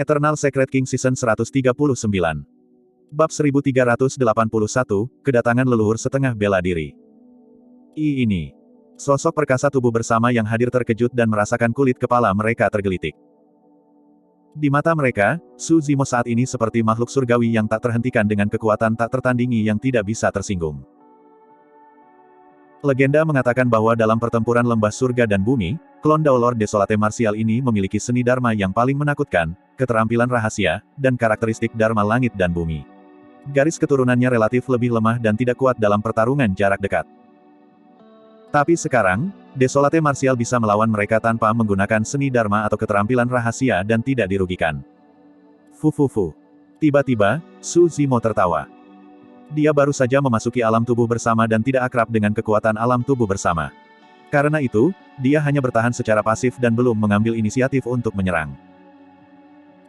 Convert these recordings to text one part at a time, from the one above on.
Eternal Secret King Season 139. Bab 1381, Kedatangan Leluhur Setengah Bela Diri. Ini. Sosok perkasa tubuh bersama yang hadir terkejut dan merasakan kulit kepala mereka tergelitik. Di mata mereka, Su Zimo saat ini seperti makhluk surgawi yang tak terhentikan dengan kekuatan tak tertandingi yang tidak bisa tersinggung. Legenda mengatakan bahwa dalam pertempuran lembah surga dan bumi, klon Daolor Desolate Martial ini memiliki seni Dharma yang paling menakutkan, keterampilan rahasia, dan karakteristik Dharma langit dan bumi. Garis keturunannya relatif lebih lemah dan tidak kuat dalam pertarungan jarak dekat. Tapi sekarang, Desolate Martial bisa melawan mereka tanpa menggunakan seni Dharma atau keterampilan rahasia dan tidak dirugikan. Fufufu. Tiba-tiba, Su Zimo tertawa. Dia baru saja memasuki alam tubuh bersama dan tidak akrab dengan kekuatan alam tubuh bersama. Karena itu, dia hanya bertahan secara pasif dan belum mengambil inisiatif untuk menyerang.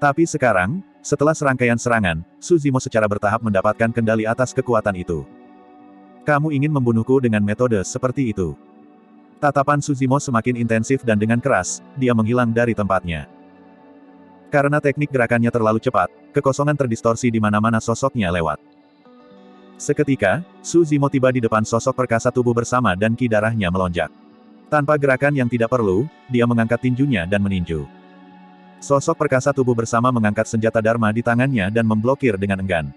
Tapi sekarang, setelah serangkaian serangan, Su Zimo secara bertahap mendapatkan kendali atas kekuatan itu. Kamu ingin membunuhku dengan metode seperti itu? Tatapan Su Zimo semakin intensif dan dengan keras, dia menghilang dari tempatnya. Karena teknik gerakannya terlalu cepat, kekosongan terdistorsi di mana-mana sosoknya lewat. Seketika, Su Zimo tiba di depan sosok perkasa tubuh bersama dan ki darahnya melonjak. Tanpa gerakan yang tidak perlu, dia mengangkat tinjunya dan meninju. Sosok perkasa tubuh bersama mengangkat senjata Dharma di tangannya dan memblokir dengan enggan.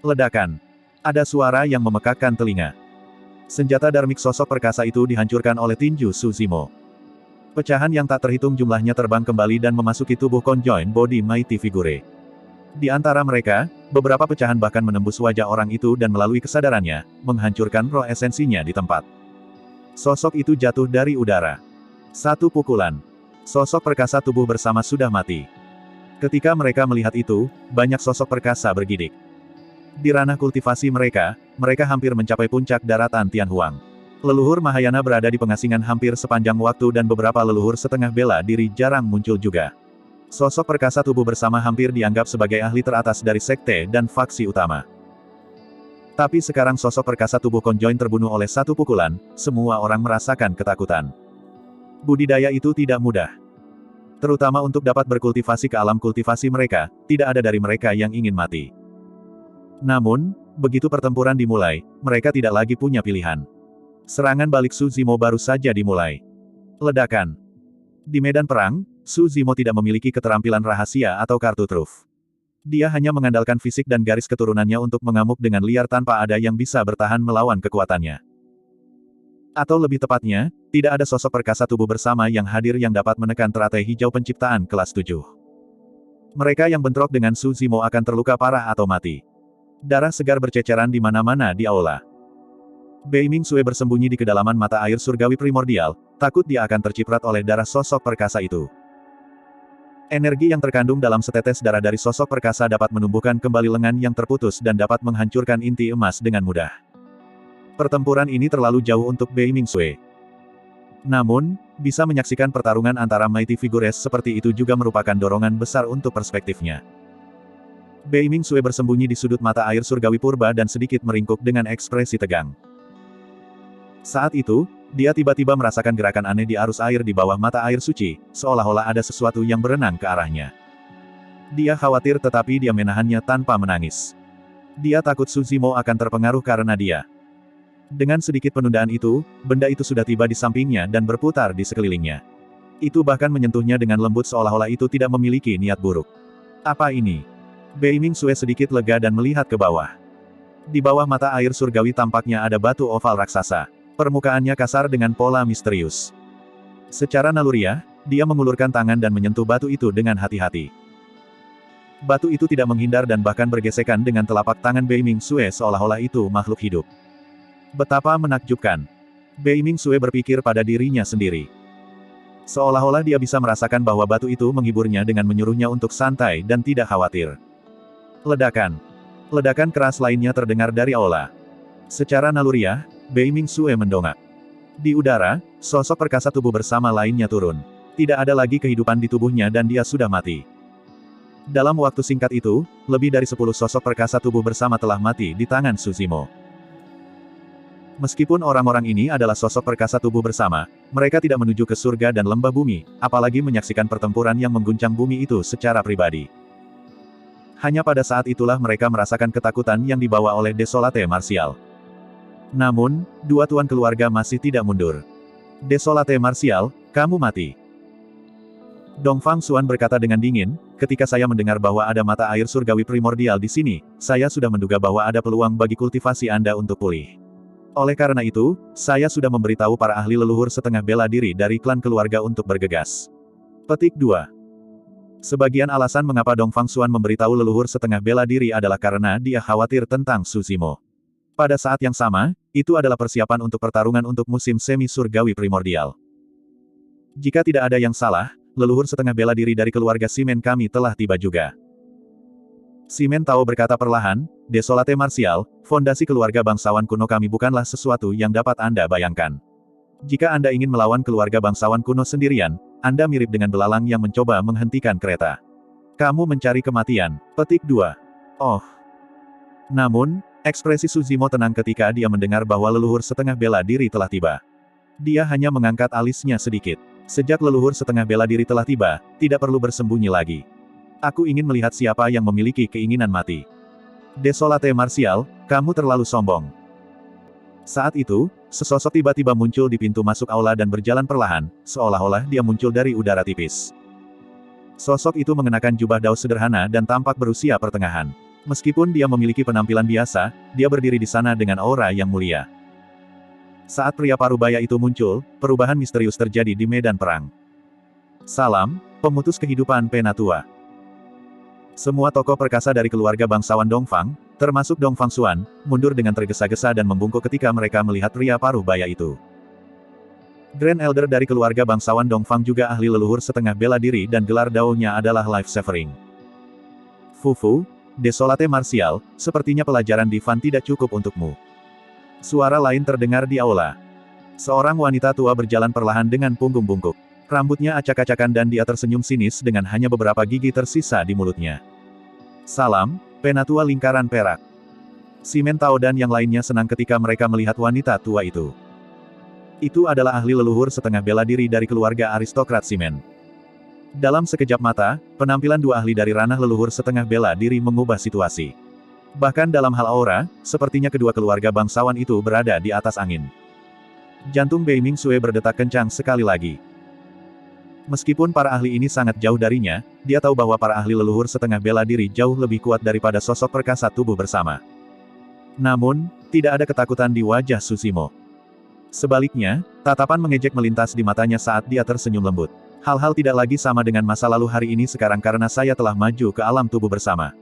Ledakan. Ada suara yang memekakkan telinga. Senjata darmik sosok perkasa itu dihancurkan oleh tinju Su Zimo. Pecahan yang tak terhitung jumlahnya terbang kembali dan memasuki tubuh Conjoined Body Mighty Figure. Di antara mereka, beberapa pecahan bahkan menembus wajah orang itu dan melalui kesadarannya, menghancurkan roh esensinya di tempat. Sosok itu jatuh dari udara. Satu pukulan. Sosok perkasa tubuh bersama sudah mati. Ketika mereka melihat itu, banyak sosok perkasa bergidik. Di ranah kultivasi mereka hampir mencapai puncak daratan Tianhuang. Leluhur Mahayana berada di pengasingan hampir sepanjang waktu dan beberapa leluhur setengah bela diri jarang muncul juga. Sosok perkasa tubuh bersama hampir dianggap sebagai ahli teratas dari sekte dan faksi utama. Tapi sekarang sosok perkasa tubuh Conjoined terbunuh oleh satu pukulan, semua orang merasakan ketakutan. Budidaya itu tidak mudah. Terutama untuk dapat berkultivasi ke alam kultivasi mereka, tidak ada dari mereka yang ingin mati. Namun, begitu pertempuran dimulai, mereka tidak lagi punya pilihan. Serangan balik Su Zimo baru saja dimulai. Ledakan. Di medan perang, Su Zimo tidak memiliki keterampilan rahasia atau kartu truf. Dia hanya mengandalkan fisik dan garis keturunannya untuk mengamuk dengan liar tanpa ada yang bisa bertahan melawan kekuatannya. Atau lebih tepatnya, tidak ada sosok perkasa tubuh bersama yang hadir yang dapat menekan teratai hijau penciptaan kelas 7. Mereka yang bentrok dengan Su Zimo akan terluka parah atau mati. Darah segar berceceran di mana-mana di aula. Bei Ming-sue bersembunyi di kedalaman mata air surgawi primordial, takut dia akan terciprat oleh darah sosok perkasa itu. Energi yang terkandung dalam setetes darah dari sosok perkasa dapat menumbuhkan kembali lengan yang terputus dan dapat menghancurkan inti emas dengan mudah. Pertempuran ini terlalu jauh untuk Bei Ming-sue. Namun, bisa menyaksikan pertarungan antara Mighty Figures seperti itu juga merupakan dorongan besar untuk perspektifnya. Bei Ming-sue bersembunyi di sudut mata air surgawi purba dan sedikit meringkuk dengan ekspresi tegang. Saat itu, dia tiba-tiba merasakan gerakan aneh di arus air di bawah mata air suci, seolah-olah ada sesuatu yang berenang ke arahnya. Dia khawatir tetapi dia menahannya tanpa menangis. Dia takut Su Zimo akan terpengaruh karena dia. Dengan sedikit penundaan itu, benda itu sudah tiba di sampingnya dan berputar di sekelilingnya. Itu bahkan menyentuhnya dengan lembut seolah-olah itu tidak memiliki niat buruk. Apa ini? Bei Ming-sue sedikit lega dan melihat ke bawah. Di bawah mata air surgawi tampaknya ada batu oval raksasa. Permukaannya kasar dengan pola misterius. Secara naluriah, dia mengulurkan tangan dan menyentuh batu itu dengan hati-hati. Batu itu tidak menghindar dan bahkan bergesekan dengan telapak tangan Bei Ming-sue seolah-olah itu makhluk hidup. Betapa menakjubkan. Bei Ming-sue berpikir pada dirinya sendiri. Seolah-olah dia bisa merasakan bahwa batu itu menghiburnya dengan menyuruhnya untuk santai dan tidak khawatir. Ledakan. Ledakan keras lainnya terdengar dari aula. Secara naluriah, Bei Ming-sue mendongak. Di udara, sosok perkasa tubuh bersama lainnya turun. Tidak ada lagi kehidupan di tubuhnya dan dia sudah mati. Dalam waktu singkat itu, lebih dari 10 sosok perkasa tubuh bersama telah mati di tangan Su Zimo. Meskipun orang-orang ini adalah sosok perkasa tubuh bersama, mereka tidak menuju ke surga dan lembah bumi, apalagi menyaksikan pertempuran yang mengguncang bumi itu secara pribadi. Hanya pada saat itulah mereka merasakan ketakutan yang dibawa oleh Desolate Martial. Namun, dua tuan keluarga masih tidak mundur. Desolate Martial, kamu mati. Dongfang Xuan berkata dengan dingin, ketika saya mendengar bahwa ada mata air surgawi primordial di sini, saya sudah menduga bahwa ada peluang bagi kultivasi Anda untuk pulih. Oleh karena itu, saya sudah memberitahu para ahli leluhur setengah bela diri dari klan keluarga untuk bergegas. Petik 2. Sebagian alasan mengapa Dongfang Xuan memberitahu leluhur setengah bela diri adalah karena dia khawatir tentang Su Zimo. Pada saat yang sama, itu adalah persiapan untuk pertarungan untuk musim semi surgawi primordial. Jika tidak ada yang salah, leluhur setengah bela diri dari keluarga Simen kami telah tiba juga. Simen Tao berkata perlahan, Desolate Martial, fondasi keluarga bangsawan kuno kami bukanlah sesuatu yang dapat Anda bayangkan. Jika Anda ingin melawan keluarga bangsawan kuno sendirian, Anda mirip dengan belalang yang mencoba menghentikan kereta. Kamu mencari kematian. Petik 2. Oh. Namun, ekspresi Su Zimo tenang ketika dia mendengar bahwa leluhur setengah bela diri telah tiba. Dia hanya mengangkat alisnya sedikit. Sejak leluhur setengah bela diri telah tiba, tidak perlu bersembunyi lagi. Aku ingin melihat siapa yang memiliki keinginan mati. Desolate Martial, kamu terlalu sombong. Saat itu, sesosok tiba-tiba muncul di pintu masuk aula dan berjalan perlahan, seolah-olah dia muncul dari udara tipis. Sosok itu mengenakan jubah daus sederhana dan tampak berusia pertengahan. Meskipun dia memiliki penampilan biasa, dia berdiri di sana dengan aura yang mulia. Saat pria parubaya itu muncul, perubahan misterius terjadi di medan perang. Salam, pemutus kehidupan Penatua. Semua tokoh perkasa dari keluarga bangsawan Dongfang, termasuk Dongfang Xuan, mundur dengan tergesa-gesa dan membungkuk ketika mereka melihat pria parubaya itu. Grand Elder dari keluarga bangsawan Dongfang juga ahli leluhur setengah bela diri dan gelar daunnya adalah Life Severing. Fufu, Desolate Martial, sepertinya pelajaran Divan tidak cukup untukmu. Suara lain terdengar di aula. Seorang wanita tua berjalan perlahan dengan punggung bungkuk. Rambutnya acak-acakan dan dia tersenyum sinis dengan hanya beberapa gigi tersisa di mulutnya. Salam, Penatua Lingkaran Perak. Simen Tao dan yang lainnya senang ketika mereka melihat wanita tua itu. Itu adalah ahli leluhur setengah bela diri dari keluarga aristokrat Simen. Dalam sekejap mata, penampilan dua ahli dari ranah leluhur setengah bela diri mengubah situasi. Bahkan dalam hal aura, sepertinya kedua keluarga bangsawan itu berada di atas angin. Jantung Bei Ming Sue berdetak kencang sekali lagi. Meskipun para ahli ini sangat jauh darinya, dia tahu bahwa para ahli leluhur setengah bela diri jauh lebih kuat daripada sosok perkasa tubuh bersama. Namun, tidak ada ketakutan di wajah Su Zimo. Sebaliknya, tatapan mengejek melintas di matanya saat dia tersenyum lembut. Hal-hal tidak lagi sama dengan masa lalu hari ini sekarang karena saya telah maju ke alam tubuh bersama.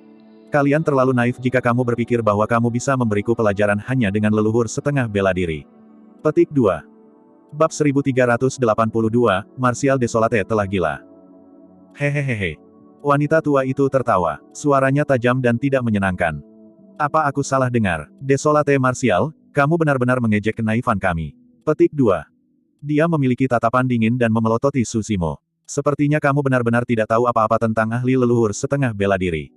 Kalian terlalu naif jika kamu berpikir bahwa kamu bisa memberiku pelajaran hanya dengan leluhur setengah bela diri. Petik 2. Bab 1382, Martial Desolate telah gila. Hehehehe. Wanita tua itu tertawa. Suaranya tajam dan tidak menyenangkan. Apa aku salah dengar? Desolate Martial, kamu benar-benar mengejek kenaifan kami. Petik 2. Dia memiliki tatapan dingin dan memelototi Su Zimo. Sepertinya kamu benar-benar tidak tahu apa-apa tentang ahli leluhur setengah bela diri.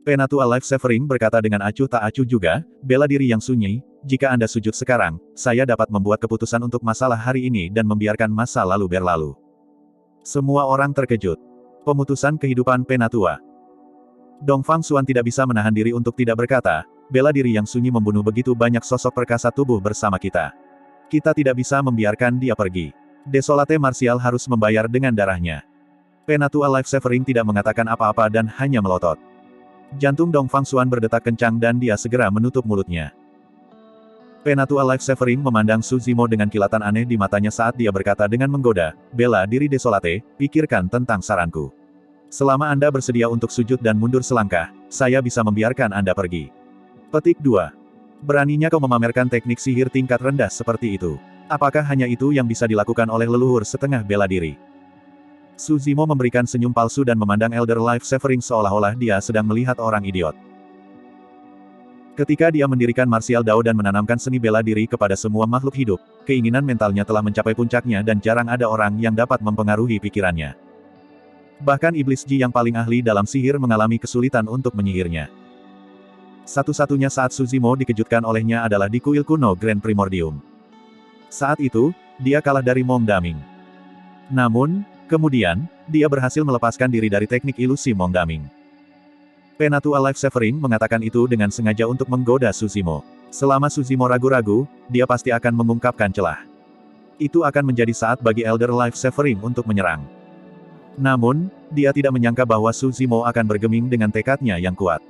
Penatua Life Severing berkata dengan acuh tak acuh juga, bela diri yang sunyi, jika Anda sujud sekarang, saya dapat membuat keputusan untuk masalah hari ini dan membiarkan masa lalu berlalu. Semua orang terkejut. Pemutusan kehidupan Penatua. Dongfang Xuan tidak bisa menahan diri untuk tidak berkata, bela diri yang sunyi membunuh begitu banyak sosok perkasa tubuh bersama kita. Kita tidak bisa membiarkan dia pergi. Desolate Martial harus membayar dengan darahnya. Penatua Life Severing tidak mengatakan apa-apa dan hanya melotot. Jantung Dongfang Xuan berdetak kencang dan dia segera menutup mulutnya. Penatua Life Severing memandang Su Zimo dengan kilatan aneh di matanya saat dia berkata dengan menggoda, bela diri Desolate, pikirkan tentang saranku. Selama Anda bersedia untuk sujud dan mundur selangkah, saya bisa membiarkan Anda pergi. Petik 2. Beraninya kau memamerkan teknik sihir tingkat rendah seperti itu. Apakah hanya itu yang bisa dilakukan oleh leluhur setengah bela diri? Su Zimo memberikan senyum palsu dan memandang Elder Life Severing seolah-olah dia sedang melihat orang idiot. Ketika dia mendirikan Martial Dao dan menanamkan seni bela diri kepada semua makhluk hidup, keinginan mentalnya telah mencapai puncaknya dan jarang ada orang yang dapat mempengaruhi pikirannya. Bahkan Iblis Ji yang paling ahli dalam sihir mengalami kesulitan untuk menyihirnya. Satu-satunya saat Suzimo dikejutkan olehnya adalah di kuil kuno Grand Primordium. Saat itu, dia kalah dari Mong Daming. Namun, kemudian, dia berhasil melepaskan diri dari teknik ilusi Mong Daming. Penatua Life Severing mengatakan itu dengan sengaja untuk menggoda Suzimo. Selama Suzimo ragu-ragu, dia pasti akan mengungkapkan celah. Itu akan menjadi saat bagi Elder Life Severing untuk menyerang. Namun, dia tidak menyangka bahwa Suzimo akan bergeming dengan tekadnya yang kuat.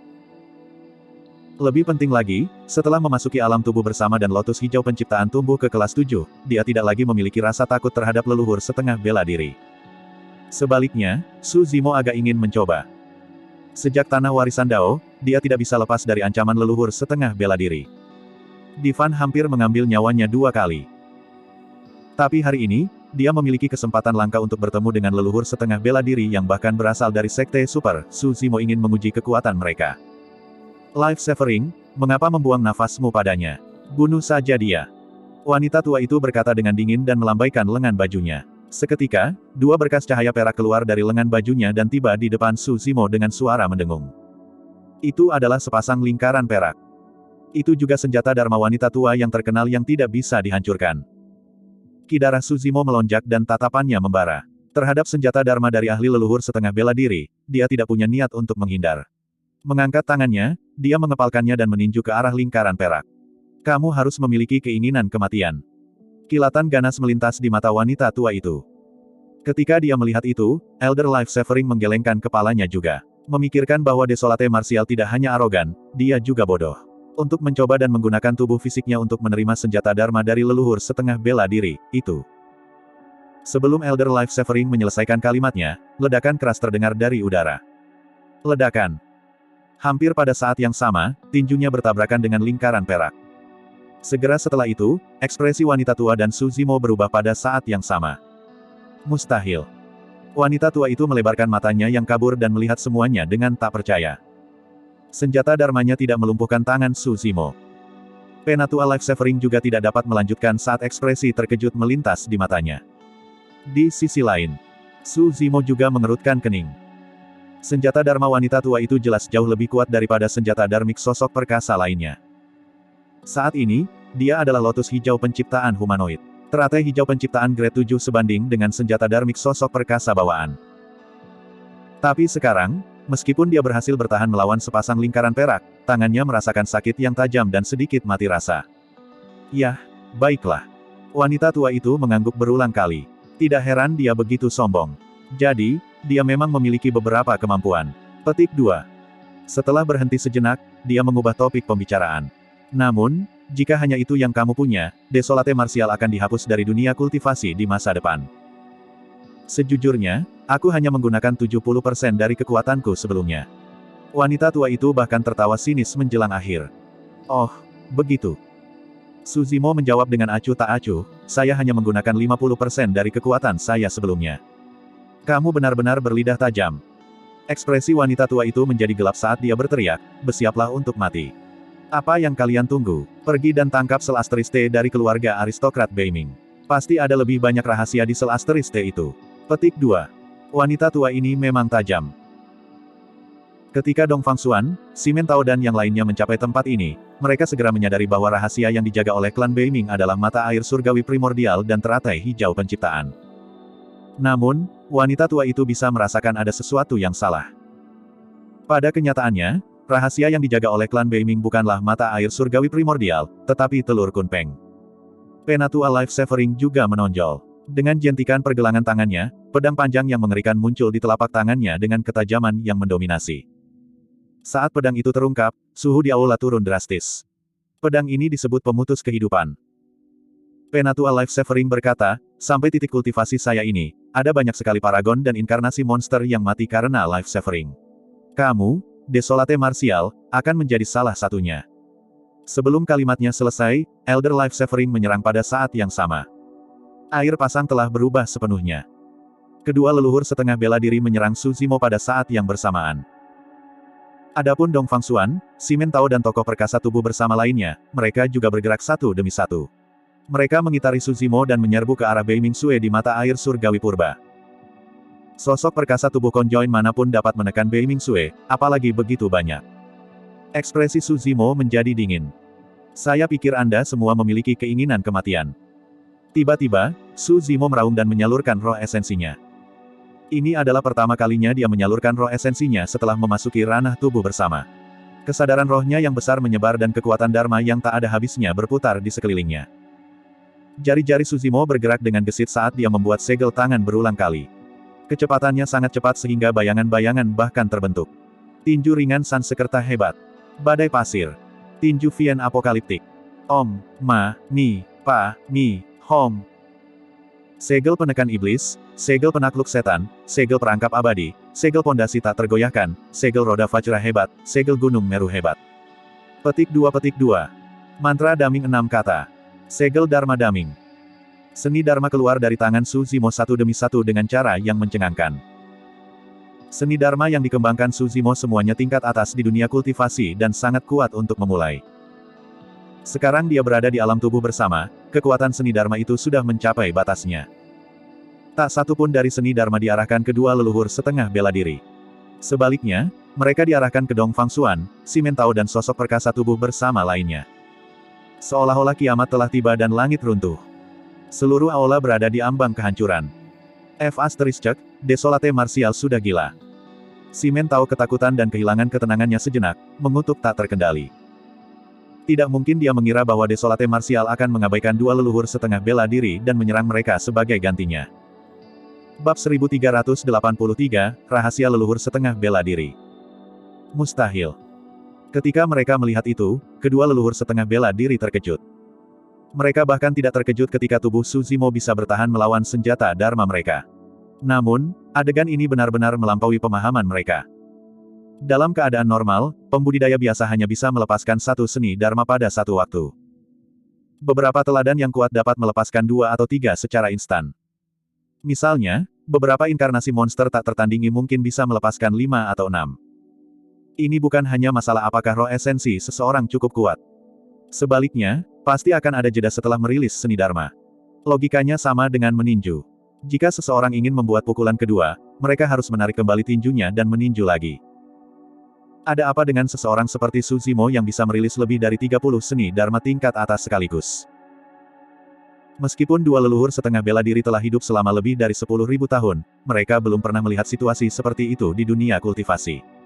Lebih penting lagi, setelah memasuki alam tubuh bersama dan lotus hijau penciptaan tumbuh ke kelas 7, dia tidak lagi memiliki rasa takut terhadap leluhur setengah bela diri. Sebaliknya, Suzimo agak ingin mencoba. Sejak tanah warisan Dao, dia tidak bisa lepas dari ancaman leluhur setengah bela diri. Divan hampir mengambil nyawanya 2 kali. Tapi hari ini, dia memiliki kesempatan langka untuk bertemu dengan leluhur setengah bela diri yang bahkan berasal dari Sekte Super. Suzimo ingin menguji kekuatan mereka. Life Severing, mengapa membuang nafasmu padanya? Bunuh saja dia. Wanita tua itu berkata dengan dingin dan melambaikan lengan bajunya. Seketika, 2 berkas cahaya perak keluar dari lengan bajunya dan tiba di depan Suzimo dengan suara mendengung. Itu adalah sepasang lingkaran perak. Itu juga senjata Dharma wanita tua yang terkenal yang tidak bisa dihancurkan. Ki darah Suzimo melonjak dan tatapannya membara. Terhadap senjata Dharma dari ahli leluhur setengah bela diri, dia tidak punya niat untuk menghindar. Mengangkat tangannya, dia mengepalkannya dan meninju ke arah lingkaran perak. Kamu harus memiliki keinginan kematian. Kilatan ganas melintas di mata wanita tua itu. Ketika dia melihat itu, Elder Life Severing menggelengkan kepalanya juga. Memikirkan bahwa Desolate Martial tidak hanya arogan, dia juga bodoh. Untuk mencoba dan menggunakan tubuh fisiknya untuk menerima senjata Dharma dari leluhur setengah bela diri, itu. Sebelum Elder Life Severing menyelesaikan kalimatnya, ledakan keras terdengar dari udara. Ledakan. Hampir pada saat yang sama, tinjunya bertabrakan dengan lingkaran perak. Segera setelah itu, ekspresi wanita tua dan Suzimo berubah pada saat yang sama. Mustahil. Wanita tua itu melebarkan matanya yang kabur dan melihat semuanya dengan tak percaya. Senjata Dharmanya tidak melumpuhkan tangan Suzimo. Penatua Life Severing juga tidak dapat melanjutkan saat ekspresi terkejut melintas di matanya. Di sisi lain, Suzimo juga mengerutkan kening. Senjata Dharma wanita tua itu jelas jauh lebih kuat daripada senjata Dharmik sosok perkasa lainnya. Saat ini, dia adalah lotus hijau penciptaan humanoid. Teratai hijau penciptaan grade 7 sebanding dengan senjata Dharmik sosok perkasa bawaan. Tapi sekarang, meskipun dia berhasil bertahan melawan sepasang lingkaran perak, tangannya merasakan sakit yang tajam dan sedikit mati rasa. Yah, baiklah. Wanita tua itu mengangguk berulang kali. Tidak heran dia begitu sombong. Jadi, dia memang memiliki beberapa kemampuan. Petik 2. Setelah berhenti sejenak, dia mengubah topik pembicaraan. Namun, jika hanya itu yang kamu punya, Desolate Martial akan dihapus dari dunia kultivasi di masa depan. Sejujurnya, aku hanya menggunakan 70% dari kekuatanku sebelumnya. Wanita tua itu bahkan tertawa sinis menjelang akhir. Oh, begitu. Suzimo menjawab dengan acuh tak acuh, saya hanya menggunakan 50% dari kekuatan saya sebelumnya. Kamu benar-benar berlidah tajam. Ekspresi wanita tua itu menjadi gelap saat dia berteriak, bersiaplah untuk mati. Apa yang kalian tunggu? Pergi dan tangkap sel asteriste dari keluarga aristokrat Beiming. Pasti ada lebih banyak rahasia di sel asteriste itu. Petik 2. Wanita tua ini memang tajam. Ketika Dong Fangxuan, Simen Tao dan yang lainnya mencapai tempat ini, mereka segera menyadari bahwa rahasia yang dijaga oleh klan Beiming adalah mata air surgawi primordial dan teratai hijau penciptaan. Namun, wanita tua itu bisa merasakan ada sesuatu yang salah. Pada kenyataannya, rahasia yang dijaga oleh klan Beiming bukanlah mata air surgawi primordial, tetapi telur kunpeng. Penatua Life Severing juga menonjol. Dengan jentikan pergelangan tangannya, pedang panjang yang mengerikan muncul di telapak tangannya dengan ketajaman yang mendominasi. Saat pedang itu terungkap, suhu di aula turun drastis. Pedang ini disebut pemutus kehidupan. Penatua Life Severing berkata, sampai titik kultivasi saya ini, ada banyak sekali paragon dan inkarnasi monster yang mati karena Life Severing. Kamu, Desolate Martial, akan menjadi salah satunya. Sebelum kalimatnya selesai, Elder Life Severing menyerang pada saat yang sama. Air pasang telah berubah sepenuhnya. Kedua leluhur setengah bela diri menyerang Suzimo pada saat yang bersamaan. Adapun Dong Fangxuan, Simen Tao dan tokoh perkasa tubuh bersama lainnya, mereka juga bergerak satu demi satu. Mereka mengitari Suzimo dan menyerbu ke arah Beiming Sue di mata air surgawi purba. Sosok perkasa tubuh konjoin manapun dapat menekan Beiming Sue, apalagi begitu banyak. Ekspresi Su Zimo menjadi dingin. Saya pikir Anda semua memiliki keinginan kematian. Tiba-tiba, Su Zimo meraung dan menyalurkan roh esensinya. Ini adalah pertama kalinya dia menyalurkan roh esensinya setelah memasuki ranah tubuh bersama. Kesadaran rohnya yang besar menyebar dan kekuatan Dharma yang tak ada habisnya berputar di sekelilingnya. Jari-jari Su Zimo bergerak dengan gesit saat dia membuat segel tangan berulang kali. Kecepatannya sangat cepat sehingga bayangan-bayangan bahkan terbentuk. Tinju ringan Sansekerta hebat. Badai pasir. Tinju Vien apokaliptik. Om, Ma, Ni, Pa, Ni, Hom. Segel penekan iblis, segel penakluk setan, segel perangkap abadi, segel pondasi tak tergoyahkan, segel roda Vajra hebat, segel gunung Meru hebat. Petik 2. Mantra daming 6 kata. Segel Dharma daming. Seni Dharma keluar dari tangan Su Zimo satu demi satu dengan cara yang mencengangkan. Seni Dharma yang dikembangkan Su Zimo semuanya tingkat atas di dunia kultivasi dan sangat kuat untuk memulai. Sekarang dia berada di alam tubuh bersama, kekuatan seni Dharma itu sudah mencapai batasnya. Tak satu pun dari seni Dharma diarahkan ke dua leluhur setengah bela diri. Sebaliknya, mereka diarahkan ke Dong Fangxuan, Si Mentao dan sosok perkasa tubuh bersama lainnya. Seolah-olah kiamat telah tiba dan langit runtuh. Seluruh aula berada di ambang kehancuran. Desolate Martial sudah gila. Si Mentao ketakutan dan kehilangan ketenangannya sejenak, mengutuk tak terkendali. Tidak mungkin dia mengira bahwa Desolate Martial akan mengabaikan dua leluhur setengah bela diri dan menyerang mereka sebagai gantinya. Bab 1383, Rahasia Leluhur Setengah Bela Diri. Mustahil. Ketika mereka melihat itu, kedua leluhur setengah bela diri terkejut. Mereka bahkan tidak terkejut ketika tubuh Su Zimo bisa bertahan melawan senjata Dharma mereka. Namun, adegan ini benar-benar melampaui pemahaman mereka. Dalam keadaan normal, pembudidaya biasa hanya bisa melepaskan satu seni Dharma pada satu waktu. Beberapa teladan yang kuat dapat melepaskan 2 atau 3 secara instan. Misalnya, beberapa inkarnasi monster tak tertandingi mungkin bisa melepaskan 5 atau 6. Ini bukan hanya masalah apakah roh esensi seseorang cukup kuat. Sebaliknya, pasti akan ada jeda setelah merilis seni Dharma. Logikanya sama dengan meninju. Jika seseorang ingin membuat pukulan kedua, mereka harus menarik kembali tinjunya dan meninju lagi. Ada apa dengan seseorang seperti Su Zimo yang bisa merilis lebih dari 30 seni Dharma tingkat atas sekaligus? Meskipun dua leluhur setengah bela diri telah hidup selama lebih dari 10.000 tahun, mereka belum pernah melihat situasi seperti itu di dunia kultivasi.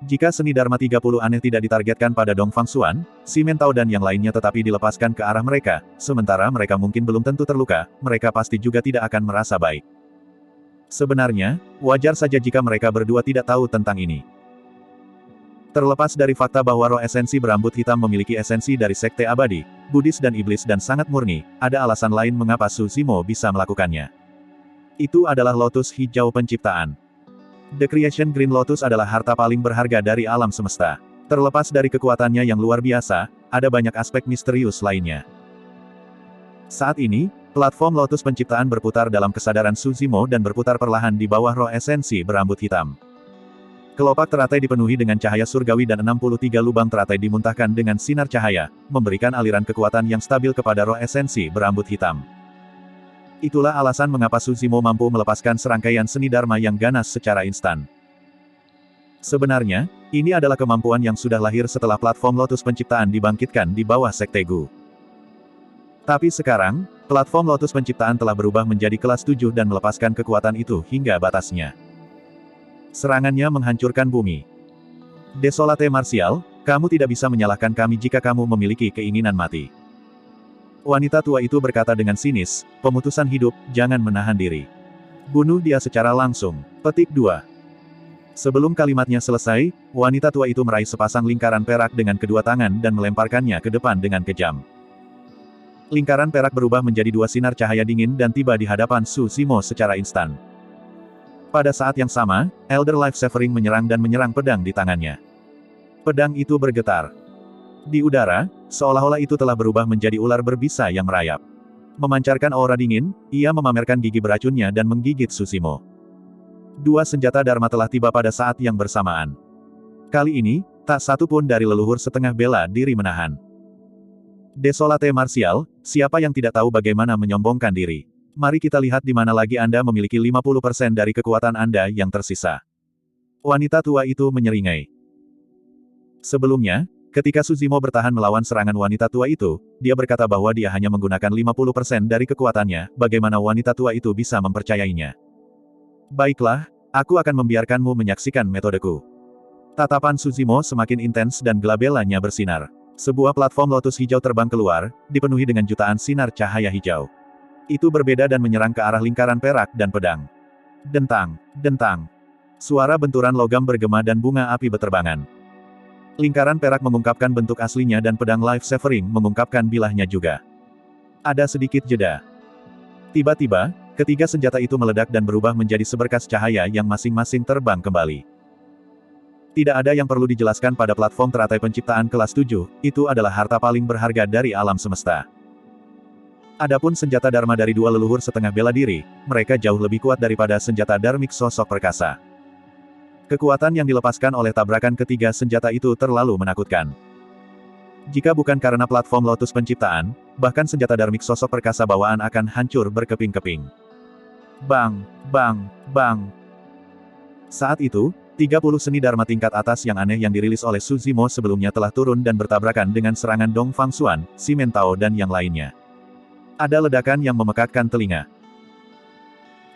Jika seni Dharma 30 aneh tidak ditargetkan pada Dong Fangxuan, Si Mentao dan yang lainnya tetapi dilepaskan ke arah mereka, sementara mereka mungkin belum tentu terluka, mereka pasti juga tidak akan merasa baik. Sebenarnya, wajar saja jika mereka berdua tidak tahu tentang ini. Terlepas dari fakta bahwa roh esensi berambut hitam memiliki esensi dari sekte abadi, Buddhis dan iblis dan sangat murni, ada alasan lain mengapa Su Zimo bisa melakukannya. Itu adalah lotus hijau penciptaan. The Creation Green Lotus adalah harta paling berharga dari alam semesta. Terlepas dari kekuatannya yang luar biasa, ada banyak aspek misterius lainnya. Saat ini, platform lotus penciptaan berputar dalam kesadaran Su Zimo dan berputar perlahan di bawah roh esensi berambut hitam. Kelopak teratai dipenuhi dengan cahaya surgawi dan 63 lubang teratai dimuntahkan dengan sinar cahaya, memberikan aliran kekuatan yang stabil kepada roh esensi berambut hitam. Itulah alasan mengapa Su Zimo mampu melepaskan serangkaian seni Dharma yang ganas secara instan. Sebenarnya, ini adalah kemampuan yang sudah lahir setelah platform lotus penciptaan dibangkitkan di bawah Sekte Gu. Tapi sekarang, platform lotus penciptaan telah berubah menjadi kelas 7 dan melepaskan kekuatan itu hingga batasnya. Serangannya menghancurkan bumi. Desolate Martial, kamu tidak bisa menyalahkan kami jika kamu memiliki keinginan mati. Wanita tua itu berkata dengan sinis, pemutusan hidup, jangan menahan diri. Bunuh dia secara langsung. Petik 2. Sebelum kalimatnya selesai, wanita tua itu meraih sepasang lingkaran perak dengan kedua tangan dan melemparkannya ke depan dengan kejam. Lingkaran perak berubah menjadi dua sinar cahaya dingin dan tiba di hadapan Su Zimo secara instan. Pada saat yang sama, Elder Life Severing menyerang dan menyerang pedang di tangannya. Pedang itu bergetar. Di udara, seolah-olah itu telah berubah menjadi ular berbisa yang merayap. Memancarkan aura dingin, ia memamerkan gigi beracunnya dan menggigit Su Zimo. Dua senjata Dharma telah tiba pada saat yang bersamaan. Kali ini, tak satu pun dari leluhur setengah bela diri menahan. Desolate Martial, siapa yang tidak tahu bagaimana menyombongkan diri? Mari kita lihat di mana lagi Anda memiliki 50% dari kekuatan Anda yang tersisa. Wanita tua itu menyeringai. Sebelumnya, ketika Suzimo bertahan melawan serangan wanita tua itu, dia berkata bahwa dia hanya menggunakan 50% dari kekuatannya, bagaimana wanita tua itu bisa mempercayainya. Baiklah, aku akan membiarkanmu menyaksikan metodeku. Tatapan Suzimo semakin intens dan gelabelanya bersinar. Sebuah platform lotus hijau terbang keluar, dipenuhi dengan jutaan sinar cahaya hijau. Itu berbeda dan menyerang ke arah lingkaran perak dan pedang. Dentang, dentang. Suara benturan logam bergema dan bunga api beterbangan. Lingkaran perak mengungkapkan bentuk aslinya dan pedang Life Severing mengungkapkan bilahnya juga. Ada sedikit jeda. Tiba-tiba, ketiga senjata itu meledak dan berubah menjadi seberkas cahaya yang masing-masing terbang kembali. Tidak ada yang perlu dijelaskan pada platform teratai penciptaan kelas 7, itu adalah harta paling berharga dari alam semesta. Adapun senjata Dharma dari dua leluhur setengah bela diri, mereka jauh lebih kuat daripada senjata Dharmik sosok perkasa. Kekuatan yang dilepaskan oleh tabrakan ketiga senjata itu terlalu menakutkan. Jika bukan karena platform lotus penciptaan, bahkan senjata Dharmik sosok perkasa bawaan akan hancur berkeping-keping. Bang, bang, bang. Saat itu, 30 seni Dharma tingkat atas yang aneh yang dirilis oleh Suzimo sebelumnya telah turun dan bertabrakan dengan serangan Dong Fangxuan, Si Mentao dan yang lainnya. Ada ledakan yang memekakkan telinga.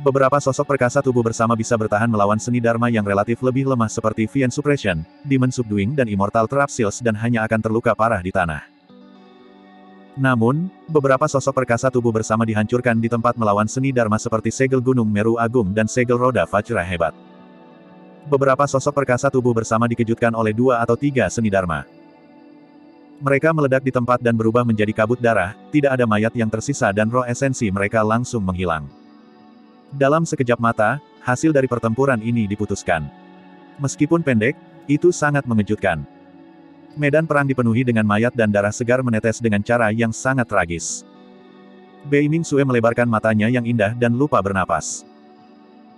Beberapa sosok perkasa tubuh bersama bisa bertahan melawan seni Dharma yang relatif lebih lemah seperti Vian Suppression, Demon Subduing dan Immortal Trap Seals dan hanya akan terluka parah di tanah. Namun, beberapa sosok perkasa tubuh bersama dihancurkan di tempat melawan seni Dharma seperti segel Gunung Meru Agung dan segel roda Vajra hebat. Beberapa sosok perkasa tubuh bersama dikejutkan oleh 2 atau 3 seni Dharma. Mereka meledak di tempat dan berubah menjadi kabut darah, tidak ada mayat yang tersisa dan roh esensi mereka langsung menghilang. Dalam sekejap mata, hasil dari pertempuran ini diputuskan. Meskipun pendek, itu sangat mengejutkan. Medan perang dipenuhi dengan mayat dan darah segar menetes dengan cara yang sangat tragis. Bei Ming-Sue melebarkan matanya yang indah dan lupa bernapas.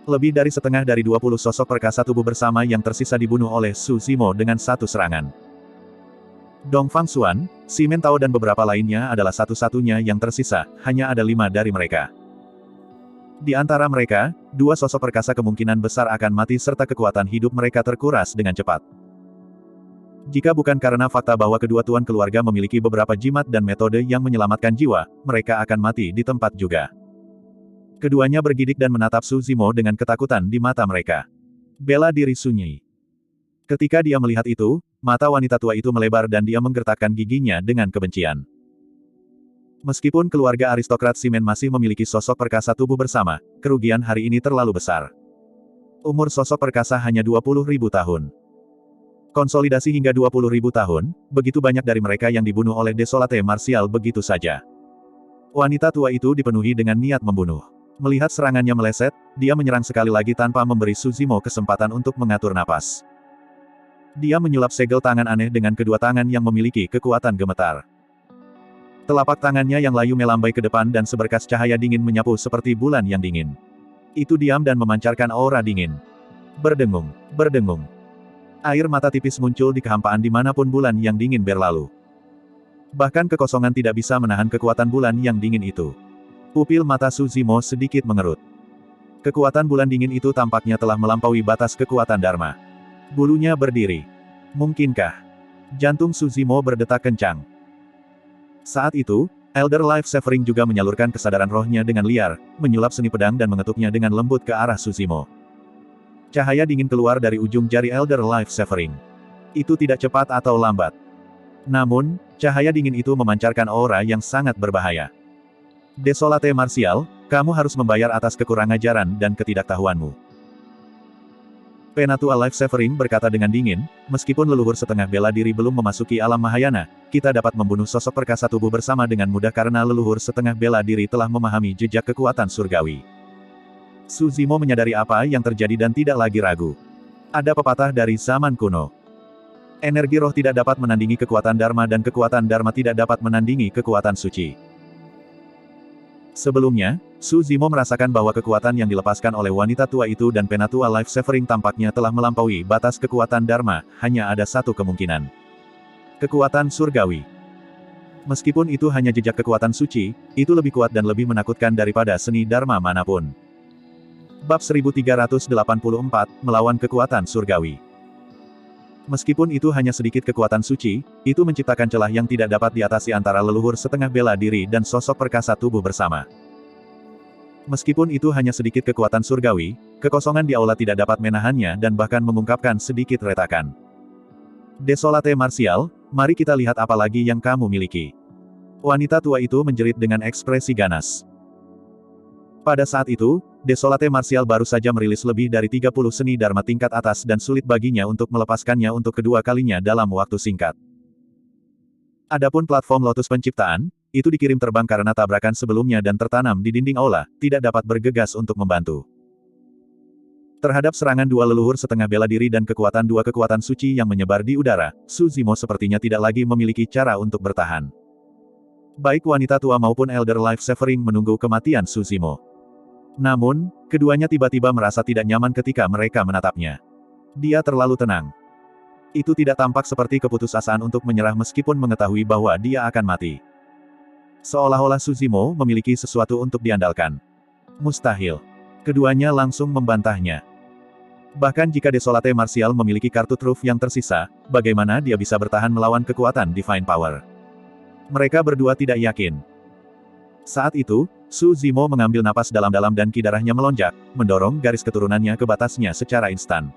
Lebih dari setengah dari 20 sosok perkasa tubuh bersama yang tersisa dibunuh oleh Suzimo dengan satu serangan. Dong Fangxuan, Si Mentao dan beberapa lainnya adalah satu-satunya yang tersisa, hanya ada 5 dari mereka. Di antara mereka, 2 sosok perkasa kemungkinan besar akan mati serta kekuatan hidup mereka terkuras dengan cepat. Jika bukan karena fakta bahwa kedua tuan keluarga memiliki beberapa jimat dan metode yang menyelamatkan jiwa, mereka akan mati di tempat juga. Keduanya bergidik dan menatap Suzimo dengan ketakutan di mata mereka. Bela diri sunyi. Ketika dia melihat itu, mata wanita tua itu melebar dan dia menggertakkan giginya dengan kebencian. Meskipun keluarga aristokrat Simen masih memiliki sosok perkasa tubuh bersama, kerugian hari ini terlalu besar. Umur sosok perkasa hanya 20.000 tahun. Konsolidasi hingga 20.000 tahun, begitu banyak dari mereka yang dibunuh oleh Desolate Martial begitu saja. Wanita tua itu dipenuhi dengan niat membunuh. Melihat serangannya meleset, dia menyerang sekali lagi tanpa memberi Suzimo kesempatan untuk mengatur napas. Dia menyulap segel tangan aneh dengan kedua tangan yang memiliki kekuatan gemetar. Telapak tangannya yang layu melambai ke depan dan seberkas cahaya dingin menyapu seperti bulan yang dingin. Itu diam dan memancarkan aura dingin. Berdengung, berdengung. Air mata tipis muncul di kehampaan dimanapun bulan yang dingin berlalu. Bahkan kekosongan tidak bisa menahan kekuatan bulan yang dingin itu. Pupil mata Suzimo sedikit mengerut. Kekuatan bulan dingin itu tampaknya telah melampaui batas kekuatan Dharma. Bulunya berdiri. Mungkinkah? Jantung Suzimo berdetak kencang. Saat itu, Elder Life Severing juga menyalurkan kesadaran rohnya dengan liar, menyulap seni pedang dan mengetuknya dengan lembut ke arah Suzimo. Cahaya dingin keluar dari ujung jari Elder Life Severing. Itu tidak cepat atau lambat. Namun, cahaya dingin itu memancarkan aura yang sangat berbahaya. Desolate Martial, kamu harus membayar atas kekurang-ajaran dan ketidaktahuanmu. Penatua Life Severing berkata dengan dingin, meskipun leluhur setengah bela diri belum memasuki alam Mahayana, kita dapat membunuh sosok perkasa tubuh bersama dengan mudah karena leluhur setengah bela diri telah memahami jejak kekuatan surgawi. Suzimo menyadari apa yang terjadi dan tidak lagi ragu. Ada pepatah dari zaman kuno. Energi roh tidak dapat menandingi kekuatan Dharma dan kekuatan Dharma tidak dapat menandingi kekuatan suci. Sebelumnya, Suzimo merasakan bahwa kekuatan yang dilepaskan oleh wanita tua itu dan Penatua Life Severing tampaknya telah melampaui batas kekuatan Dharma, hanya ada satu kemungkinan. Kekuatan surgawi. Meskipun itu hanya jejak kekuatan suci, itu lebih kuat dan lebih menakutkan daripada seni Dharma manapun. Bab 1384, Melawan Kekuatan Surgawi. Meskipun itu hanya sedikit kekuatan suci, itu menciptakan celah yang tidak dapat diatasi antara leluhur setengah bela diri dan sosok perkasa tubuh bersama. Meskipun itu hanya sedikit kekuatan surgawi, kekosongan di aula tidak dapat menahannya dan bahkan mengungkapkan sedikit retakan. Desolate Martial, mari kita lihat apa lagi yang kamu miliki. Wanita tua itu menjerit dengan ekspresi ganas. Pada saat itu, Desolate Martial baru saja merilis lebih dari 30 seni dharma tingkat atas dan sulit baginya untuk melepaskannya untuk kedua kalinya dalam waktu singkat. Adapun platform Lotus Penciptaan, itu dikirim terbang karena tabrakan sebelumnya dan tertanam di dinding aula, tidak dapat bergegas untuk membantu. Terhadap serangan dua leluhur setengah bela diri dan dua kekuatan suci yang menyebar di udara, Su Zimo sepertinya tidak lagi memiliki cara untuk bertahan. Baik wanita tua maupun Elder Life Severing menunggu kematian Su Zimo. Namun, keduanya tiba-tiba merasa tidak nyaman ketika mereka menatapnya. Dia terlalu tenang. Itu tidak tampak seperti keputusasaan untuk menyerah meskipun mengetahui bahwa dia akan mati. Seolah-olah Su Zimo memiliki sesuatu untuk diandalkan. Mustahil. Keduanya langsung membantahnya. Bahkan jika Desolate Martial memiliki kartu truf yang tersisa, bagaimana dia bisa bertahan melawan kekuatan Divine Power? Mereka berdua tidak yakin. Saat itu, Su Zimo mengambil napas dalam-dalam dan ki darahnya melonjak, mendorong garis keturunannya ke batasnya secara instan.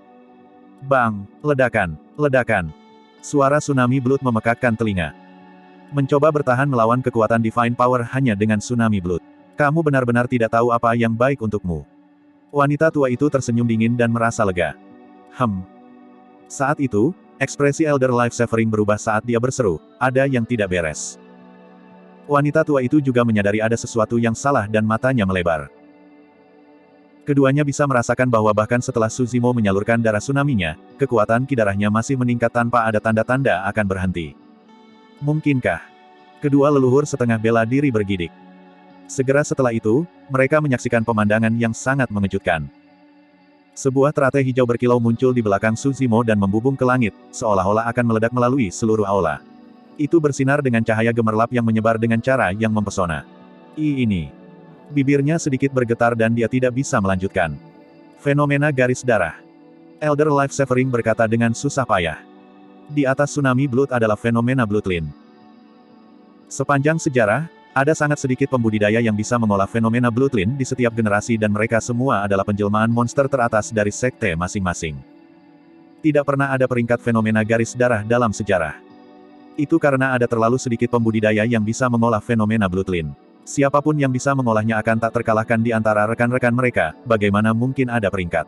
Bang! Ledakan! Ledakan! Suara tsunami blood memekakkan telinga. Mencoba bertahan melawan kekuatan Divine Power hanya dengan tsunami blood. Kamu benar-benar tidak tahu apa yang baik untukmu. Wanita tua itu tersenyum dingin dan merasa lega. Saat itu, ekspresi Elder Life Severing berubah saat dia berseru, ada yang tidak beres. Wanita tua itu juga menyadari ada sesuatu yang salah dan matanya melebar. Keduanya bisa merasakan bahwa bahkan setelah Su Zimo menyalurkan darah tsunami-nya, kekuatan ki darahnya masih meningkat tanpa ada tanda-tanda akan berhenti. Mungkinkah? Kedua leluhur setengah bela diri bergidik. Segera setelah itu, mereka menyaksikan pemandangan yang sangat mengejutkan. Sebuah teratai hijau berkilau muncul di belakang Su Zimo dan membubung ke langit, seolah-olah akan meledak melalui seluruh aula. Itu bersinar dengan cahaya gemerlap yang menyebar dengan cara yang mempesona. Ini. Bibirnya sedikit bergetar dan dia tidak bisa melanjutkan. Fenomena garis darah. Elder Life Severing berkata dengan susah payah. Di atas tsunami blood adalah fenomena bloodline. Sepanjang sejarah, ada sangat sedikit pembudidaya yang bisa mengolah fenomena bloodline di setiap generasi dan mereka semua adalah penjelmaan monster teratas dari sekte masing-masing. Tidak pernah ada peringkat fenomena garis darah dalam sejarah. Itu karena ada terlalu sedikit pembudidaya yang bisa mengolah fenomena bloodline. Siapapun yang bisa mengolahnya akan tak terkalahkan di antara rekan-rekan mereka, bagaimana mungkin ada peringkat.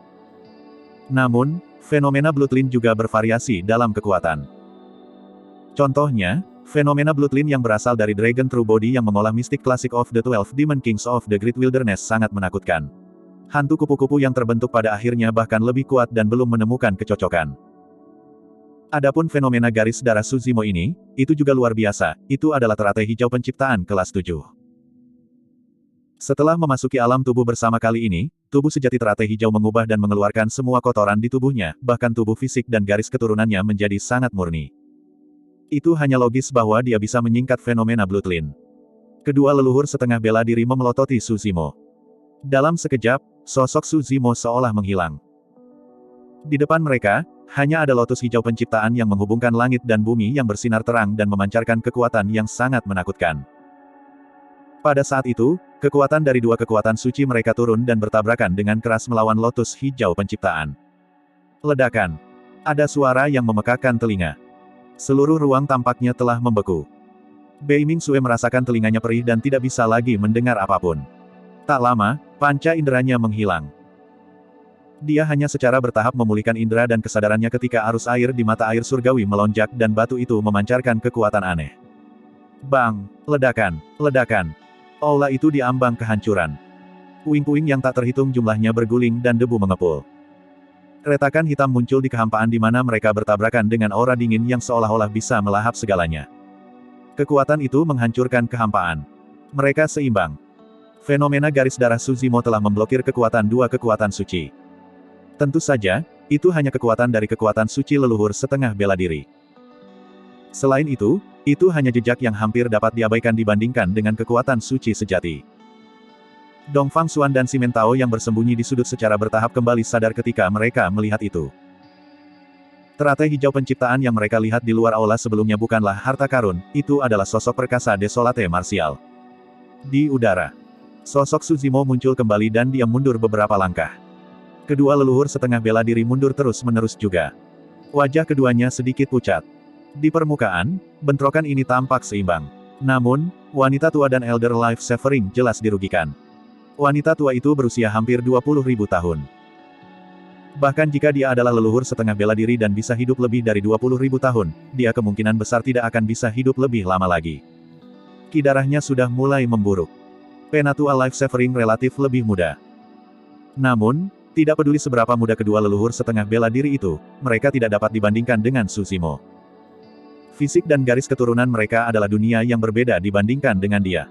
Namun, fenomena bloodline juga bervariasi dalam kekuatan. Contohnya, fenomena bloodline yang berasal dari Dragon True Body yang mengolah Mystic Classic of the 12 Demon Kings of the Great Wilderness sangat menakutkan. Hantu kupu-kupu yang terbentuk pada akhirnya bahkan lebih kuat dan belum menemukan kecocokan. Adapun fenomena garis darah Su Zimo ini, itu juga luar biasa, itu adalah teratai hijau penciptaan kelas 7. Setelah memasuki alam tubuh bersama kali ini, tubuh sejati teratai hijau mengubah dan mengeluarkan semua kotoran di tubuhnya, bahkan tubuh fisik dan garis keturunannya menjadi sangat murni. Itu hanya logis bahwa dia bisa menyingkat fenomena bloodline. Kedua leluhur setengah bela diri memelototi Su Zimo. Dalam sekejap, sosok Su Zimo seolah menghilang. Di depan mereka, hanya ada lotus hijau penciptaan yang menghubungkan langit dan bumi yang bersinar terang dan memancarkan kekuatan yang sangat menakutkan. Pada saat itu, kekuatan dari dua kekuatan suci mereka turun dan bertabrakan dengan keras melawan lotus hijau penciptaan. Ledakan. Ada suara yang memekakkan telinga. Seluruh ruang tampaknya telah membeku. Bei Ming-sue merasakan telinganya perih dan tidak bisa lagi mendengar apapun. Tak lama, panca inderanya menghilang. Dia hanya secara bertahap memulihkan indera dan kesadarannya ketika arus air di mata air surgawi melonjak dan batu itu memancarkan kekuatan aneh. Bang! Ledakan! Ledakan! Aula itu diambang kehancuran. Puing-puing yang tak terhitung jumlahnya berguling dan debu mengepul. Retakan hitam muncul di kehampaan di mana mereka bertabrakan dengan aura dingin yang seolah-olah bisa melahap segalanya. Kekuatan itu menghancurkan kehampaan. Mereka seimbang. Fenomena garis darah Su Zimo telah memblokir kekuatan dua kekuatan suci. Tentu saja, itu hanya kekuatan dari kekuatan suci leluhur setengah bela diri. Selain itu hanya jejak yang hampir dapat diabaikan dibandingkan dengan kekuatan suci sejati. Dongfang Xuan dan Simen Tao yang bersembunyi di sudut secara bertahap kembali sadar ketika mereka melihat itu. Teratai hijau penciptaan yang mereka lihat di luar aula sebelumnya bukanlah harta karun, itu adalah sosok perkasa Desolate Martial. Di udara, sosok Suzimo muncul kembali dan dia mundur beberapa langkah. Kedua leluhur setengah bela diri mundur terus-menerus juga. Wajah keduanya sedikit pucat. Di permukaan, bentrokan ini tampak seimbang. Namun, wanita tua dan Elder Life Severing jelas dirugikan. Wanita tua itu berusia hampir 20.000 tahun. Bahkan jika dia adalah leluhur setengah bela diri dan bisa hidup lebih dari 20.000 tahun, dia kemungkinan besar tidak akan bisa hidup lebih lama lagi. Ki darahnya sudah mulai memburuk. Penatua Life Severing relatif lebih muda. Namun, tidak peduli seberapa muda kedua leluhur setengah bela diri itu, mereka tidak dapat dibandingkan dengan Suzimo. Fisik dan garis keturunan mereka adalah dunia yang berbeda dibandingkan dengan dia.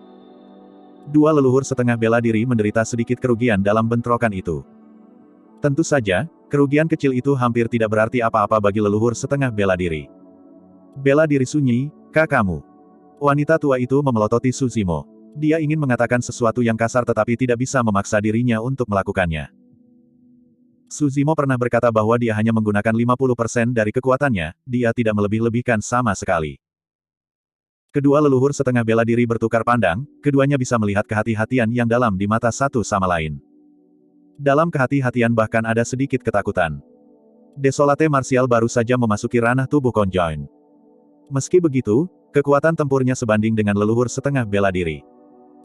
Dua leluhur setengah bela diri menderita sedikit kerugian dalam bentrokan itu. Tentu saja, kerugian kecil itu hampir tidak berarti apa-apa bagi leluhur setengah bela diri. Bela diri sunyi, kakakmu. Wanita tua itu memelototi Suzimo. Dia ingin mengatakan sesuatu yang kasar tetapi tidak bisa memaksa dirinya untuk melakukannya. Suzimo pernah berkata bahwa dia hanya menggunakan 50% dari kekuatannya, dia tidak melebih-lebihkan sama sekali. Kedua leluhur setengah bela diri bertukar pandang, keduanya bisa melihat kehati-hatian yang dalam di mata satu sama lain. Dalam kehati-hatian bahkan ada sedikit ketakutan. Desolate Martial baru saja memasuki ranah tubuh Conjoin. Meski begitu, kekuatan tempurnya sebanding dengan leluhur setengah bela diri.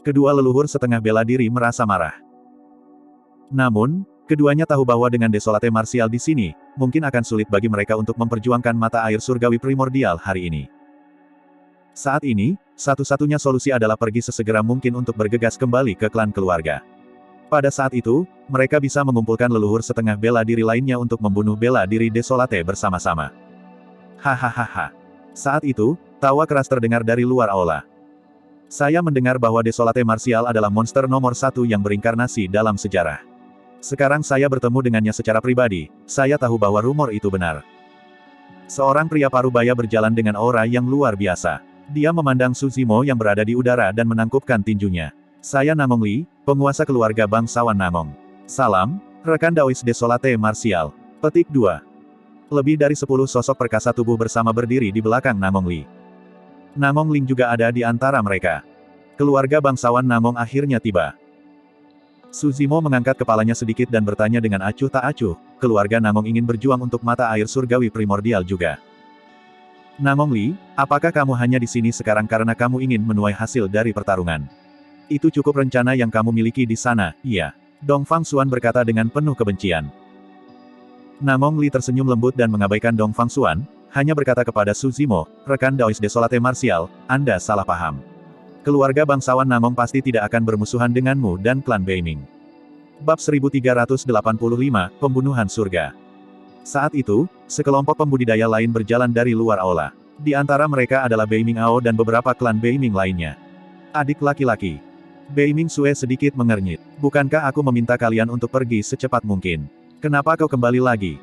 Kedua leluhur setengah bela diri merasa marah. Namun, keduanya tahu bahwa dengan Desolate Martial di sini, mungkin akan sulit bagi mereka untuk memperjuangkan mata air surgawi primordial hari ini. Saat ini, satu-satunya solusi adalah pergi sesegera mungkin untuk bergegas kembali ke klan keluarga. Pada saat itu, mereka bisa mengumpulkan leluhur setengah bela diri lainnya untuk membunuh bela diri Desolate bersama-sama. Hahaha. Saat itu, tawa keras terdengar dari luar aula. Saya mendengar bahwa Desolate Martial adalah monster nomor 1 yang berinkarnasi dalam sejarah. Sekarang saya bertemu dengannya secara pribadi, saya tahu bahwa rumor itu benar. Seorang pria parubaya berjalan dengan aura yang luar biasa. Dia memandang Suzimo yang berada di udara dan menangkupkan tinjunya. Saya Namong Li, penguasa keluarga bangsawan Namong. Salam, rekan Daois Desolate Martial. Petik 2. Lebih dari 10 sosok perkasa tubuh bersama berdiri di belakang Namong Li. Namong Ling juga ada di antara mereka. Keluarga bangsawan Namong akhirnya tiba. Suzimo mengangkat kepalanya sedikit dan bertanya dengan acuh tak acuh, keluarga Namong ingin berjuang untuk mata air surgawi primordial juga. Namong Li, apakah kamu hanya di sini sekarang karena kamu ingin menuai hasil dari pertarungan? Itu cukup rencana yang kamu miliki di sana, iya. Dongfang Xuan berkata dengan penuh kebencian. Namong Li tersenyum lembut dan mengabaikan Dongfang Xuan, hanya berkata kepada Suzimo, rekan Daois Desolate Martial, Anda salah paham. Keluarga bangsawan Namong pasti tidak akan bermusuhan denganmu dan klan Beiming. Bab 1385, Pembunuhan Surga. Saat itu, sekelompok pembudidaya lain berjalan dari luar aula. Di antara mereka adalah Beiming Ao dan beberapa klan Beiming lainnya. Adik laki-laki. Beiming Sue sedikit mengernyit. Bukankah aku meminta kalian untuk pergi secepat mungkin? Kenapa kau kembali lagi?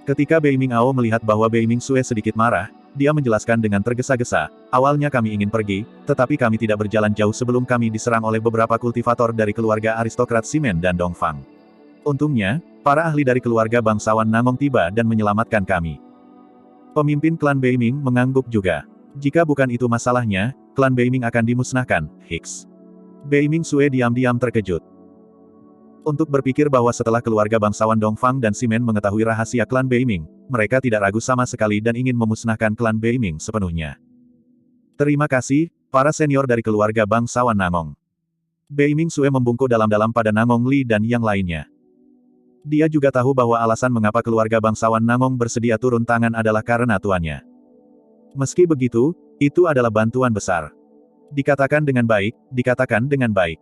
Ketika Beiming Ao melihat bahwa Beiming Sue sedikit marah, dia menjelaskan dengan tergesa-gesa, awalnya kami ingin pergi, tetapi kami tidak berjalan jauh sebelum kami diserang oleh beberapa kultivator dari keluarga aristokrat Simen dan Dongfang. Untungnya, para ahli dari keluarga bangsawan Namong tiba dan menyelamatkan kami. Pemimpin klan Beiming mengangguk juga. Jika bukan itu masalahnya, klan Beiming akan dimusnahkan, Hicks. Beiming Sue diam-diam terkejut. Untuk berpikir bahwa setelah keluarga bangsawan Dongfang dan Simen mengetahui rahasia klan Beiming, mereka tidak ragu sama sekali dan ingin memusnahkan klan Beiming sepenuhnya. Terima kasih, para senior dari keluarga bangsawan Namong. Beiming Sue membungkuk dalam-dalam pada Namong Li dan yang lainnya. Dia juga tahu bahwa alasan mengapa keluarga bangsawan Namong bersedia turun tangan adalah karena tuannya. Meski begitu, itu adalah bantuan besar. Dikatakan dengan baik, dikatakan dengan baik.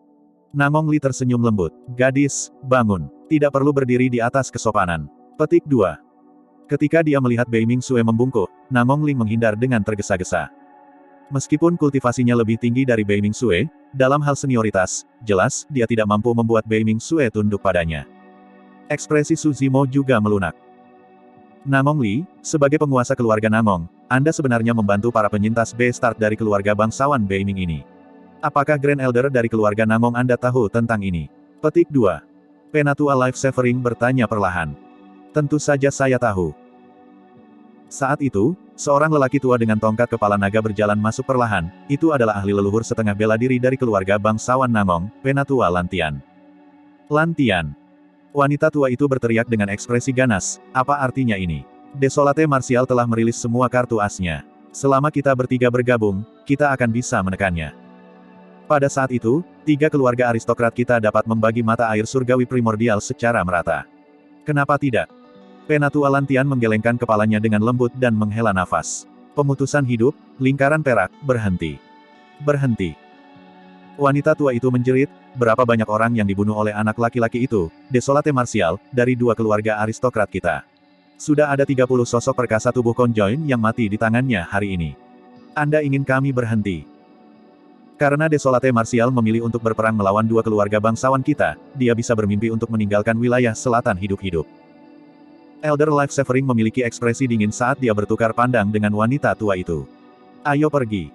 Namong Li tersenyum lembut. Gadis, bangun. Tidak perlu berdiri di atas kesopanan. Petik 2. Ketika dia melihat Beiming Sue membungkuk, Namong Li menghindar dengan tergesa-gesa. Meskipun kultivasinya lebih tinggi dari Beiming Sue, dalam hal senioritas, jelas, dia tidak mampu membuat Beiming Sue tunduk padanya. Ekspresi Suzimo juga melunak. Namong Li, sebagai penguasa keluarga Namong, Anda sebenarnya membantu para penyintas B-Start dari keluarga bangsawan Beiming ini. Apakah Grand Elder dari keluarga Namong Anda tahu tentang ini? Petik 2. Penatua Life Severing bertanya perlahan. Tentu saja saya tahu. Saat itu, seorang lelaki tua dengan tongkat kepala naga berjalan masuk perlahan, itu adalah ahli leluhur setengah bela diri dari keluarga bangsawan Nangong, Penatua Lantian. Lantian. Wanita tua itu berteriak dengan ekspresi ganas, apa artinya ini? Desolate Martial telah merilis semua kartu asnya. Selama kita bertiga bergabung, kita akan bisa menekannya. Pada saat itu, 3 keluarga aristokrat kita dapat membagi mata air surgawi primordial secara merata. Kenapa tidak? Penatua Lantian menggelengkan kepalanya dengan lembut dan menghela nafas. Pemutusan hidup, lingkaran perak, berhenti. Berhenti. Wanita tua itu menjerit, berapa banyak orang yang dibunuh oleh anak laki-laki itu, Desolate Martial, dari 2 keluarga aristokrat kita. Sudah ada 30 sosok perkasa tubuh konjoin yang mati di tangannya hari ini. Anda ingin kami berhenti? Karena Desolate Martial memilih untuk berperang melawan 2 keluarga bangsawan kita, dia bisa bermimpi untuk meninggalkan wilayah selatan hidup-hidup. Elder Life Severing memiliki ekspresi dingin saat dia bertukar pandang dengan wanita tua itu. Ayo pergi.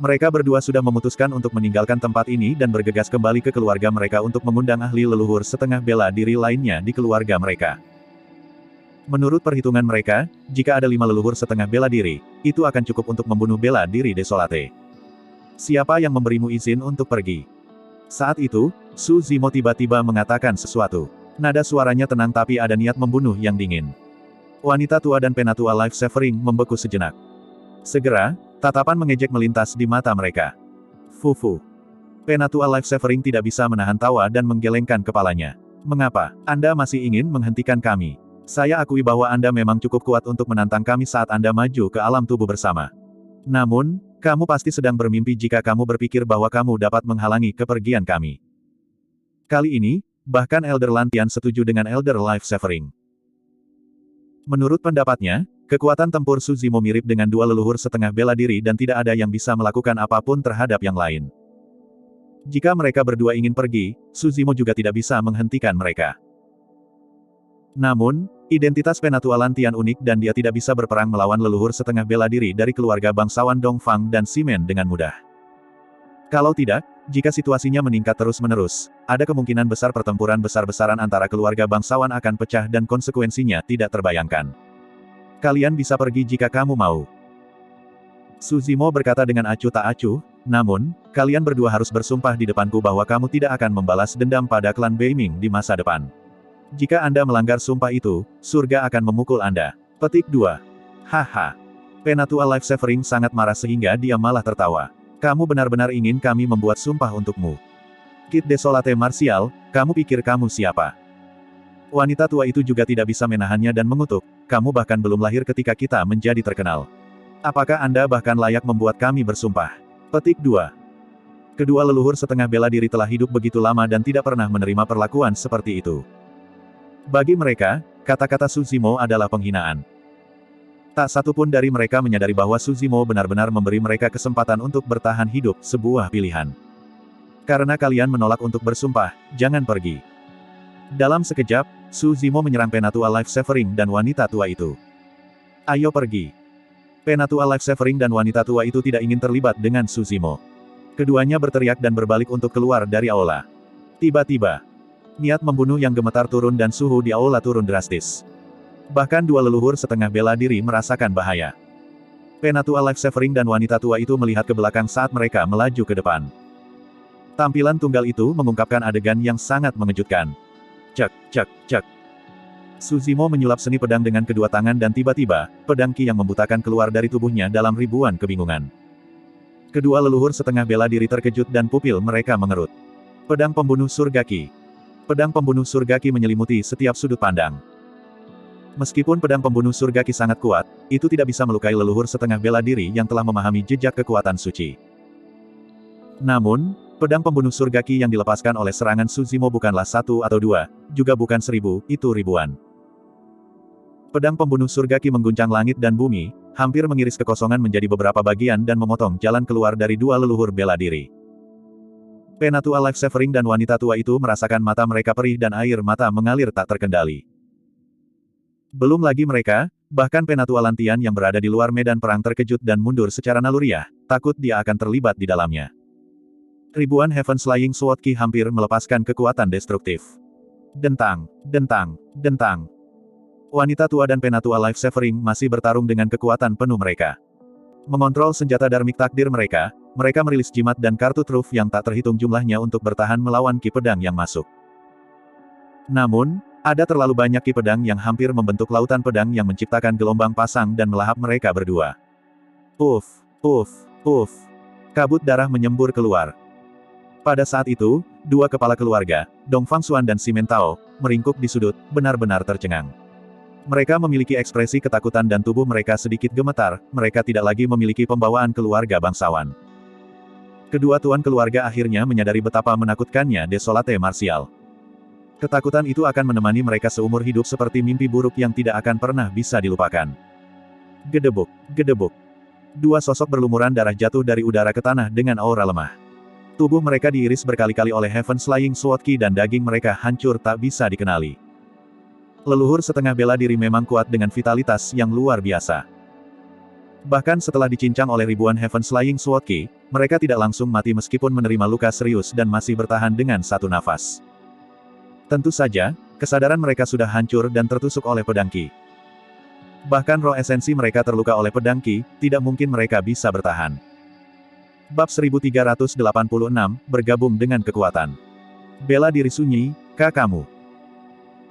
Mereka berdua sudah memutuskan untuk meninggalkan tempat ini dan bergegas kembali ke keluarga mereka untuk mengundang ahli leluhur setengah bela diri lainnya di keluarga mereka. Menurut perhitungan mereka, jika ada 5 leluhur setengah bela diri, itu akan cukup untuk membunuh bela diri Desolate. Siapa yang memberimu izin untuk pergi? Saat itu, Su Zimo tiba-tiba mengatakan sesuatu. Nada suaranya tenang tapi ada niat membunuh yang dingin. Wanita tua dan Penatua Life Severing membeku sejenak. Segera, tatapan mengejek melintas di mata mereka. Fufu. Penatua Life Severing tidak bisa menahan tawa dan menggelengkan kepalanya. Mengapa? Anda masih ingin menghentikan kami? Saya akui bahwa Anda memang cukup kuat untuk menantang kami saat Anda maju ke alam tubuh bersama. Namun, kamu pasti sedang bermimpi jika kamu berpikir bahwa kamu dapat menghalangi kepergian kami. Kali ini, bahkan Elder Lantian setuju dengan Elder Life Severing. Menurut pendapatnya, kekuatan tempur Su Zimo mirip dengan 2 leluhur setengah bela diri dan tidak ada yang bisa melakukan apapun terhadap yang lain. Jika mereka berdua ingin pergi, Su Zimo juga tidak bisa menghentikan mereka. Namun, identitas Penatua Lantian unik dan dia tidak bisa berperang melawan leluhur setengah bela diri dari keluarga bangsawan Dongfang dan Simen dengan mudah. Kalau tidak, jika situasinya meningkat terus-menerus, ada kemungkinan besar pertempuran besar-besaran antara keluarga bangsawan akan pecah dan konsekuensinya tidak terbayangkan. Kalian bisa pergi jika kamu mau. Su Zimo berkata dengan acuh tak acuh, namun, kalian berdua harus bersumpah di depanku bahwa kamu tidak akan membalas dendam pada klan Beiming di masa depan. Jika Anda melanggar sumpah itu, surga akan memukul Anda. Petik 2. Haha. Penatua Life Severing sangat marah sehingga dia malah tertawa. Kamu benar-benar ingin kami membuat sumpah untukmu. Kid Desolate Martial, kamu pikir kamu siapa? Wanita tua itu juga tidak bisa menahannya dan mengutuk, kamu bahkan belum lahir ketika kita menjadi terkenal. Apakah Anda bahkan layak membuat kami bersumpah? Petik 2. Kedua leluhur setengah bela diri telah hidup begitu lama dan tidak pernah menerima perlakuan seperti itu. Bagi mereka, kata-kata Su Zimo adalah penghinaan. Tak satu pun dari mereka menyadari bahwa Su Zimo benar-benar memberi mereka kesempatan untuk bertahan hidup, sebuah pilihan. Karena kalian menolak untuk bersumpah, jangan pergi. Dalam sekejap, Su Zimo menyerang Penatua Life Severing dan wanita tua itu. Ayo pergi. Penatua Life Severing dan wanita tua itu tidak ingin terlibat dengan Su Zimo. Keduanya berteriak dan berbalik untuk keluar dari aula. Tiba-tiba, niat membunuh yang gemetar turun dan suhu di aula turun drastis. Bahkan 2 leluhur setengah bela diri merasakan bahaya. Penatua Life Severing dan wanita tua itu melihat ke belakang saat mereka melaju ke depan. Tampilan tunggal itu mengungkapkan adegan yang sangat mengejutkan. Cek, cek, cek. Su Zimo menyulap seni pedang dengan kedua tangan dan tiba-tiba, pedang Qi yang membutakan keluar dari tubuhnya dalam ribuan kebingungan. Kedua leluhur setengah bela diri terkejut dan pupil mereka mengerut. Pedang pembunuh surga Qi. Pedang pembunuh surga Qi menyelimuti setiap sudut pandang. Meskipun pedang pembunuh surga Qi sangat kuat, itu tidak bisa melukai leluhur setengah bela diri yang telah memahami jejak kekuatan suci. Namun, pedang pembunuh surga Qi yang dilepaskan oleh serangan Su Zimo bukanlah 1 atau 2, juga bukan 1000, itu ribuan. Pedang pembunuh surga Qi mengguncang langit dan bumi, hampir mengiris kekosongan menjadi beberapa bagian dan memotong jalan keluar dari 2 leluhur bela diri. Penatua Life Severing dan wanita tua itu merasakan mata mereka perih dan air mata mengalir tak terkendali. Belum lagi mereka, bahkan Penatua Lantian yang berada di luar medan perang terkejut dan mundur secara naluriah, takut dia akan terlibat di dalamnya. Ribuan Heaven's Flying Sword Qi hampir melepaskan kekuatan destruktif. Dentang, dentang, dentang. Wanita tua dan penatua Life Severing masih bertarung dengan kekuatan penuh mereka. Mengontrol senjata darmik takdir mereka, mereka merilis jimat dan kartu truf yang tak terhitung jumlahnya untuk bertahan melawan ki pedang yang masuk. Namun, ada terlalu banyak ki pedang yang hampir membentuk lautan pedang yang menciptakan gelombang pasang dan melahap mereka berdua. Uff, uff, uff. Kabut darah menyembur keluar. Pada saat itu, dua kepala keluarga, Dong Fangxuan dan Simen Tao, meringkuk di sudut, benar-benar tercengang. Mereka memiliki ekspresi ketakutan dan tubuh mereka sedikit gemetar, mereka tidak lagi memiliki pembawaan keluarga bangsawan. Kedua tuan keluarga akhirnya menyadari betapa menakutkannya Desolate Martial. Ketakutan itu akan menemani mereka seumur hidup seperti mimpi buruk yang tidak akan pernah bisa dilupakan. Gedebuk, gedebuk. Dua sosok berlumuran darah jatuh dari udara ke tanah dengan aura lemah. Tubuh mereka diiris berkali-kali oleh Heaven's Flying Sword Ki dan daging mereka hancur tak bisa dikenali. Leluhur setengah bela diri memang kuat dengan vitalitas yang luar biasa. Bahkan setelah dicincang oleh ribuan Heaven's Flying Sword Ki, mereka tidak langsung mati meskipun menerima luka serius dan masih bertahan dengan satu nafas. Tentu saja, kesadaran mereka sudah hancur dan tertusuk oleh pedang Ki. Bahkan roh esensi mereka terluka oleh pedang Ki, tidak mungkin mereka bisa bertahan. Bab 1386, bergabung dengan kekuatan. Bela diri sunyi, kamu.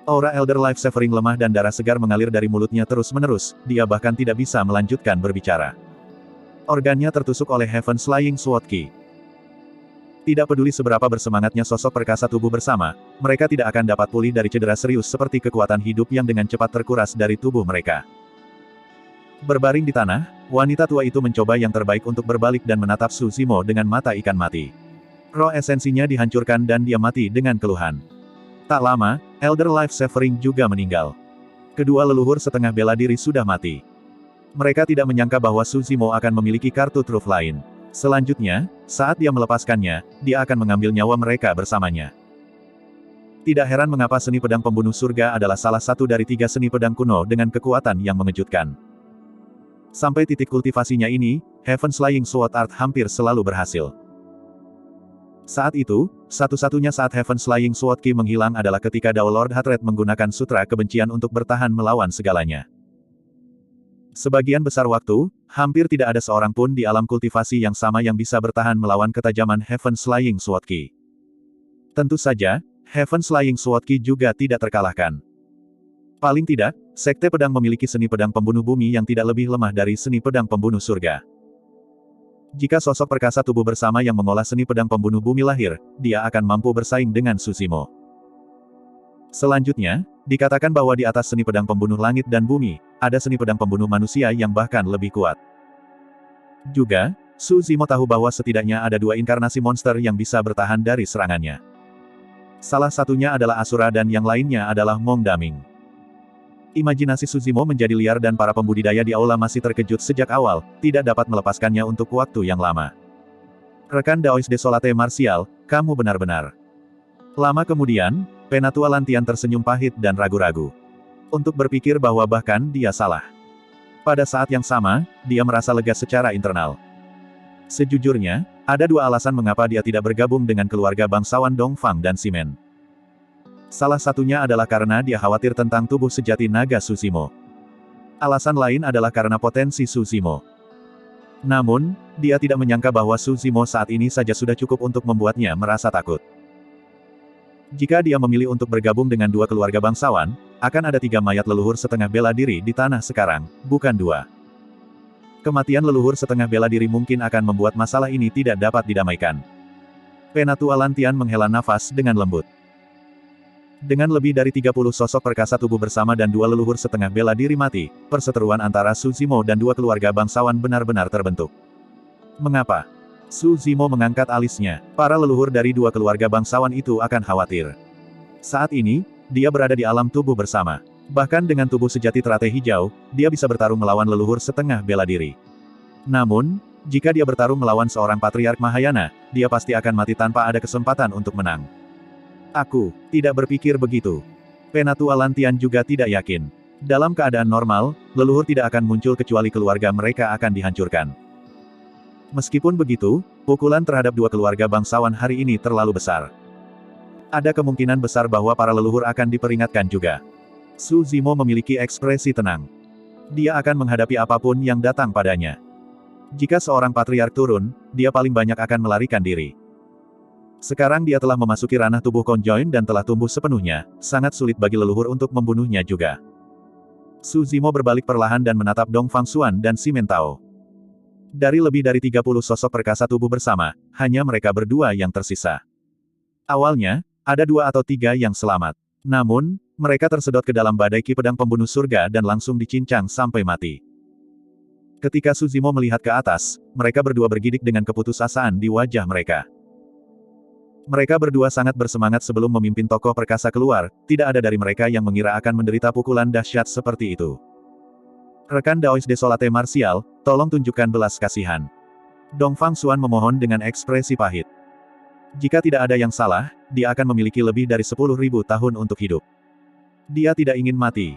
Aura Elder Life Severing lemah dan darah segar mengalir dari mulutnya terus-menerus, dia bahkan tidak bisa melanjutkan berbicara. Organnya tertusuk oleh Heaven's Flying Sword Ki. Tidak peduli seberapa bersemangatnya sosok perkasa tubuh bersama, mereka tidak akan dapat pulih dari cedera serius seperti kekuatan hidup yang dengan cepat terkuras dari tubuh mereka. Berbaring di tanah, wanita tua itu mencoba yang terbaik untuk berbalik dan menatap Su Zimo dengan mata ikan mati. Roh esensinya dihancurkan dan dia mati dengan keluhan. Tak lama, Elder Life Severing juga meninggal. Kedua leluhur setengah bela diri sudah mati. Mereka tidak menyangka bahwa Su Zimo akan memiliki kartu truf lain. Selanjutnya, saat dia melepaskannya, dia akan mengambil nyawa mereka bersamanya. Tidak heran mengapa seni pedang pembunuh surga adalah salah satu dari 3 seni pedang kuno dengan kekuatan yang mengejutkan. Sampai titik kultivasinya ini, Heaven's Flying Sword Art hampir selalu berhasil. Saat itu, satu-satunya saat Heaven's Flying Sword Ki menghilang adalah ketika Dao Lord Hatred menggunakan sutra kebencian untuk bertahan melawan segalanya. Sebagian besar waktu, hampir tidak ada seorang pun di alam kultivasi yang sama yang bisa bertahan melawan ketajaman Heaven's Flying Sword Ki. Tentu saja, Heaven's Flying Sword Ki juga tidak terkalahkan. Paling tidak, Sekte Pedang memiliki seni pedang pembunuh bumi yang tidak lebih lemah dari seni pedang pembunuh surga. Jika sosok perkasa tubuh bersama yang mengolah seni pedang pembunuh bumi lahir, dia akan mampu bersaing dengan Su Zimo. Selanjutnya, dikatakan bahwa di atas seni pedang pembunuh langit dan bumi, ada seni pedang pembunuh manusia yang bahkan lebih kuat. Juga, Su Zimo tahu bahwa setidaknya ada 2 inkarnasi monster yang bisa bertahan dari serangannya. Salah satunya adalah Asura dan yang lainnya adalah Mong Daming. Imajinasi Su Zimo menjadi liar dan para pembudidaya di aula masih terkejut sejak awal, tidak dapat melepaskannya untuk waktu yang lama. Rekan Daois Desolate Martial, kamu benar-benar. Lama kemudian, Penatua Lantian tersenyum pahit dan ragu-ragu. Untuk berpikir bahwa bahkan dia salah. Pada saat yang sama, dia merasa lega secara internal. Sejujurnya, ada 2 alasan mengapa dia tidak bergabung dengan keluarga bangsawan Dongfang dan Simen. Salah satunya adalah karena dia khawatir tentang tubuh sejati naga Su Zimo. Alasan lain adalah karena potensi Su Zimo. Namun, dia tidak menyangka bahwa Su Zimo saat ini saja sudah cukup untuk membuatnya merasa takut. Jika dia memilih untuk bergabung dengan 2 keluarga bangsawan, akan ada 3 mayat leluhur setengah bela diri di tanah sekarang, bukan 2. Kematian leluhur setengah bela diri mungkin akan membuat masalah ini tidak dapat didamaikan. Penatua Lantian menghela nafas dengan lembut. Dengan lebih dari 30 sosok perkasa tubuh bersama dan 2 leluhur setengah bela diri mati, perseteruan antara Su Zimo dan 2 keluarga bangsawan benar-benar terbentuk. Mengapa? Su Zimo mengangkat alisnya. Para leluhur dari 2 keluarga bangsawan itu akan khawatir. Saat ini, dia berada di alam tubuh bersama. Bahkan dengan tubuh sejati teratai hijau, dia bisa bertarung melawan leluhur setengah bela diri. Namun, jika dia bertarung melawan seorang patriark Mahayana, dia pasti akan mati tanpa ada kesempatan untuk menang. Aku tidak berpikir begitu. Penatua Lantian juga tidak yakin. Dalam keadaan normal, leluhur tidak akan muncul kecuali keluarga mereka akan dihancurkan. Meskipun begitu, pukulan terhadap 2 keluarga bangsawan hari ini terlalu besar. Ada kemungkinan besar bahwa para leluhur akan diperingatkan juga. Su Zimo memiliki ekspresi tenang. Dia akan menghadapi apapun yang datang padanya. Jika seorang patriark turun, dia paling banyak akan melarikan diri. Sekarang dia telah memasuki ranah tubuh konjoin dan telah tumbuh sepenuhnya, sangat sulit bagi leluhur untuk membunuhnya juga. Su Zimo berbalik perlahan dan menatap Dong Fangxuan dan Simon Tao. Dari lebih dari 30 sosok perkasa tubuh bersama, hanya mereka berdua yang tersisa. Awalnya, ada 2 atau 3 yang selamat. Namun, mereka tersedot ke dalam badai ki pedang pembunuh surga dan langsung dicincang sampai mati. Ketika Su Zimo melihat ke atas, mereka berdua bergidik dengan keputusasaan di wajah mereka. Mereka berdua sangat bersemangat sebelum memimpin tokoh perkasa keluar, tidak ada dari mereka yang mengira akan menderita pukulan dahsyat seperti itu. Rekan Daois Desolate Martial, tolong tunjukkan belas kasihan. Dong Fangxuan memohon dengan ekspresi pahit. Jika tidak ada yang salah, dia akan memiliki lebih dari 10.000 tahun untuk hidup. Dia tidak ingin mati.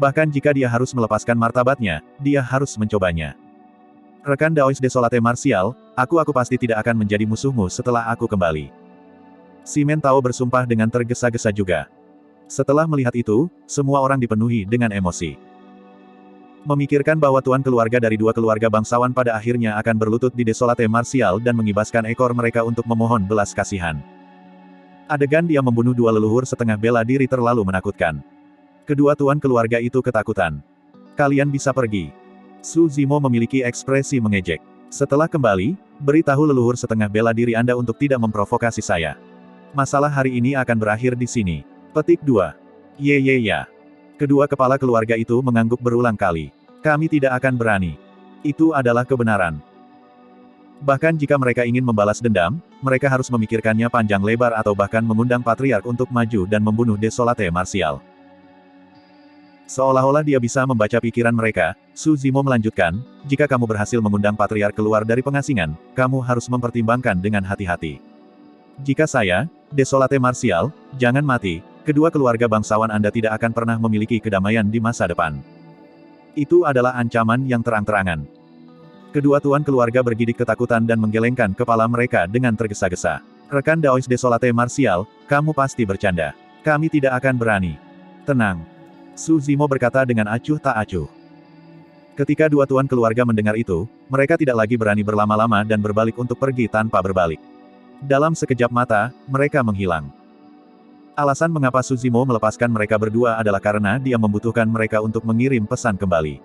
Bahkan jika dia harus melepaskan martabatnya, dia harus mencobanya. Rekan Daois Desolate Martial, aku pasti tidak akan menjadi musuhmu setelah aku kembali. Simon Tao bersumpah dengan tergesa-gesa juga. Setelah melihat itu, semua orang dipenuhi dengan emosi. Memikirkan bahwa tuan keluarga dari 2 keluarga bangsawan pada akhirnya akan berlutut di Desolate Martial dan mengibaskan ekor mereka untuk memohon belas kasihan. Adegan dia membunuh 2 leluhur setengah bela diri terlalu menakutkan. Kedua tuan keluarga itu ketakutan. Kalian bisa pergi. Su Zimo memiliki ekspresi mengejek. Setelah kembali, beritahu leluhur setengah bela diri Anda untuk tidak memprovokasi saya. Masalah hari ini akan berakhir di sini. Petik 2. Ya. Kedua kepala keluarga itu mengangguk berulang kali. Kami tidak akan berani. Itu adalah kebenaran. Bahkan jika mereka ingin membalas dendam, mereka harus memikirkannya panjang lebar atau bahkan mengundang patriark untuk maju dan membunuh Desolate Martial. Seolah-olah dia bisa membaca pikiran mereka, Su Zimo melanjutkan, jika kamu berhasil mengundang patriark keluar dari pengasingan, kamu harus mempertimbangkan dengan hati-hati. Jika saya, Desolate Martial, jangan mati, kedua keluarga bangsawan Anda tidak akan pernah memiliki kedamaian di masa depan. Itu adalah ancaman yang terang-terangan. Kedua tuan keluarga bergidik ketakutan dan menggelengkan kepala mereka dengan tergesa-gesa. Rekan Daois Desolate Martial, kamu pasti bercanda. Kami tidak akan berani. Tenang. Su Zimo berkata dengan acuh tak acuh. Ketika dua tuan keluarga mendengar itu, mereka tidak lagi berani berlama-lama dan berbalik untuk pergi tanpa berbalik. Dalam sekejap mata, mereka menghilang. Alasan mengapa Su Zimo melepaskan mereka berdua adalah karena dia membutuhkan mereka untuk mengirim pesan kembali.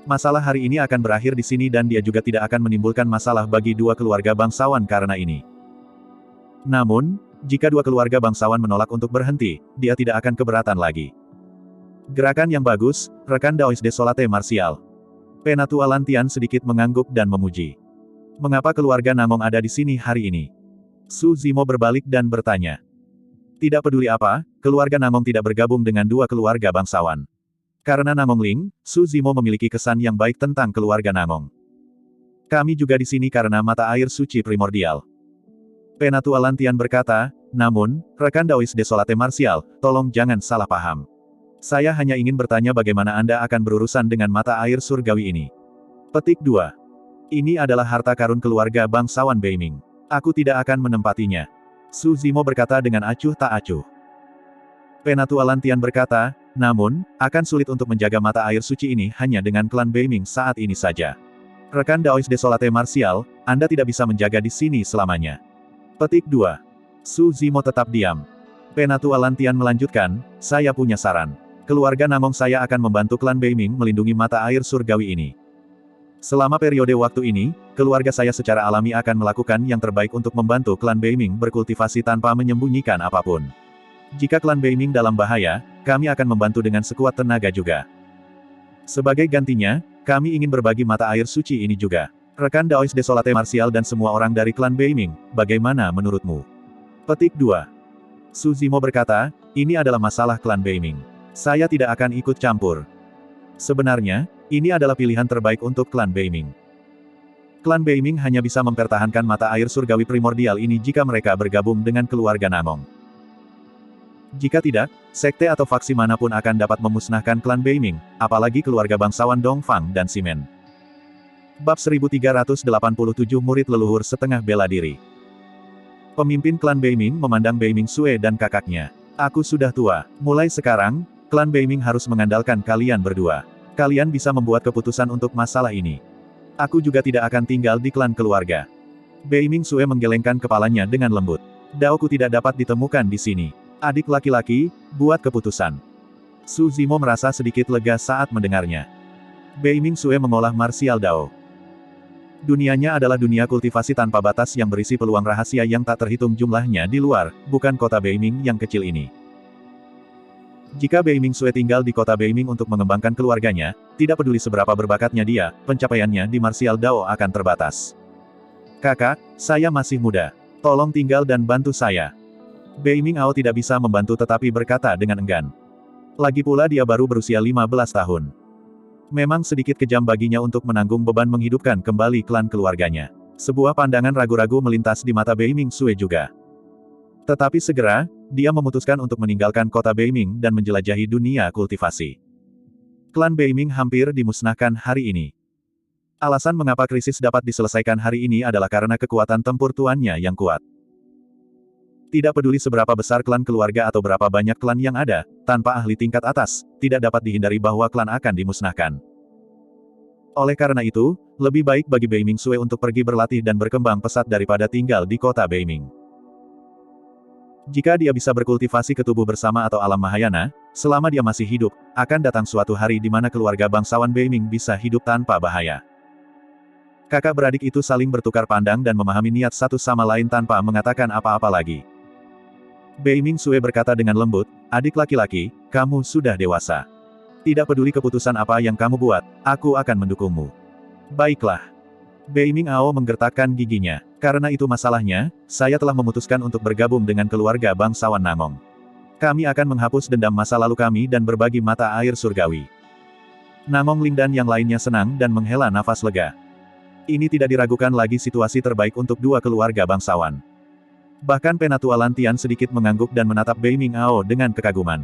Masalah hari ini akan berakhir di sini dan dia juga tidak akan menimbulkan masalah bagi 2 keluarga bangsawan karena ini. Namun, jika 2 keluarga bangsawan menolak untuk berhenti, dia tidak akan keberatan lagi. Gerakan yang bagus, rekan Daois Desolate Martial. Penatua Lantian sedikit mengangguk dan memuji. Mengapa keluarga Namong ada di sini hari ini? Su Zimo berbalik dan bertanya. Tidak peduli apa, keluarga Namong tidak bergabung dengan 2 keluarga bangsawan. Karena Namong Ling, Su Zimo memiliki kesan yang baik tentang keluarga Namong. Kami juga di sini karena mata air suci primordial. Penatua Lantian berkata, namun, rekan Daois Desolate Martial, tolong jangan salah paham. Saya hanya ingin bertanya bagaimana Anda akan berurusan dengan mata air surgawi ini. Petik 2. Ini adalah harta karun keluarga bangsawan Beiming. Aku tidak akan menempatinya. Su Zimo berkata dengan acuh tak acuh. Penatua Lantian berkata, namun, akan sulit untuk menjaga mata air suci ini hanya dengan klan Beiming saat ini saja. Rekan Daois Desolate Martial, Anda tidak bisa menjaga di sini selamanya. Petik 2. Su Zimo tetap diam. Penatua Lantian melanjutkan, saya punya saran. Keluarga Namong saya akan membantu klan Beiming melindungi mata air surgawi ini. Selama periode waktu ini, keluarga saya secara alami akan melakukan yang terbaik untuk membantu klan Beiming berkultivasi tanpa menyembunyikan apapun. Jika klan Beiming dalam bahaya, kami akan membantu dengan sekuat tenaga juga. Sebagai gantinya, kami ingin berbagi mata air suci ini juga. Rekan Daois Desolate Martial dan semua orang dari klan Beiming, bagaimana menurutmu? Petik 2. Su Zimo berkata, ini adalah masalah klan Beiming. Saya tidak akan ikut campur. Sebenarnya, ini adalah pilihan terbaik untuk klan Beiming. Klan Beiming hanya bisa mempertahankan mata air surgawi primordial ini jika mereka bergabung dengan keluarga Namong. Jika tidak, sekte atau faksi manapun akan dapat memusnahkan klan Beiming, apalagi keluarga bangsawan Dongfang dan Simen. Bab 1387 Murid Leluhur Setengah Bela Diri. Pemimpin klan Beiming memandang Beiming Sue dan kakaknya. Aku sudah tua. Mulai sekarang, Klan Beiming harus mengandalkan kalian berdua. Kalian bisa membuat keputusan untuk masalah ini. Aku juga tidak akan tinggal di klan keluarga. Beiming Sue menggelengkan kepalanya dengan lembut. Daoku tidak dapat ditemukan di sini. Adik laki-laki, buat keputusan. Su Zimo merasa sedikit lega saat mendengarnya. Beiming Sue mengolah martial Dao. Dunianya adalah dunia kultivasi tanpa batas yang berisi peluang rahasia yang tak terhitung jumlahnya di luar, bukan kota Beiming yang kecil ini. Jika Beiming Sue tinggal di kota Beiming untuk mengembangkan keluarganya, tidak peduli seberapa berbakatnya dia, pencapaiannya di martial Dao akan terbatas. Kakak, saya masih muda. Tolong tinggal dan bantu saya. Beiming Ao tidak bisa membantu tetapi berkata dengan enggan. Lagi pula dia baru berusia 15 tahun. Memang sedikit kejam baginya untuk menanggung beban menghidupkan kembali klan keluarganya. Sebuah pandangan ragu-ragu melintas di mata Beiming Sue juga. Tetapi segera, dia memutuskan untuk meninggalkan kota Beiming dan menjelajahi dunia kultivasi. Klan Beiming hampir dimusnahkan hari ini. Alasan mengapa krisis dapat diselesaikan hari ini adalah karena kekuatan tempur tuannya yang kuat. Tidak peduli seberapa besar klan keluarga atau berapa banyak klan yang ada, tanpa ahli tingkat atas, tidak dapat dihindari bahwa klan akan dimusnahkan. Oleh karena itu, lebih baik bagi Beiming Sue untuk pergi berlatih dan berkembang pesat daripada tinggal di kota Beiming. Jika dia bisa berkultivasi ke tubuh bersama atau alam Mahayana, selama dia masih hidup, akan datang suatu hari di mana keluarga bangsawan Beiming bisa hidup tanpa bahaya. Kakak beradik itu saling bertukar pandang dan memahami niat satu sama lain tanpa mengatakan apa-apa lagi. Beiming Sue berkata dengan lembut, adik laki-laki, kamu sudah dewasa. Tidak peduli keputusan apa yang kamu buat, aku akan mendukungmu. Baiklah. Beiming Ao menggertakkan giginya. Karena itu masalahnya, saya telah memutuskan untuk bergabung dengan keluarga bangsawan Namong. Kami akan menghapus dendam masa lalu kami dan berbagi mata air surgawi. Namong Ling dan yang lainnya senang dan menghela nafas lega. Ini tidak diragukan lagi situasi terbaik untuk dua keluarga bangsawan. Bahkan Penatua Lantian sedikit mengangguk dan menatap Beiming Ao dengan kekaguman.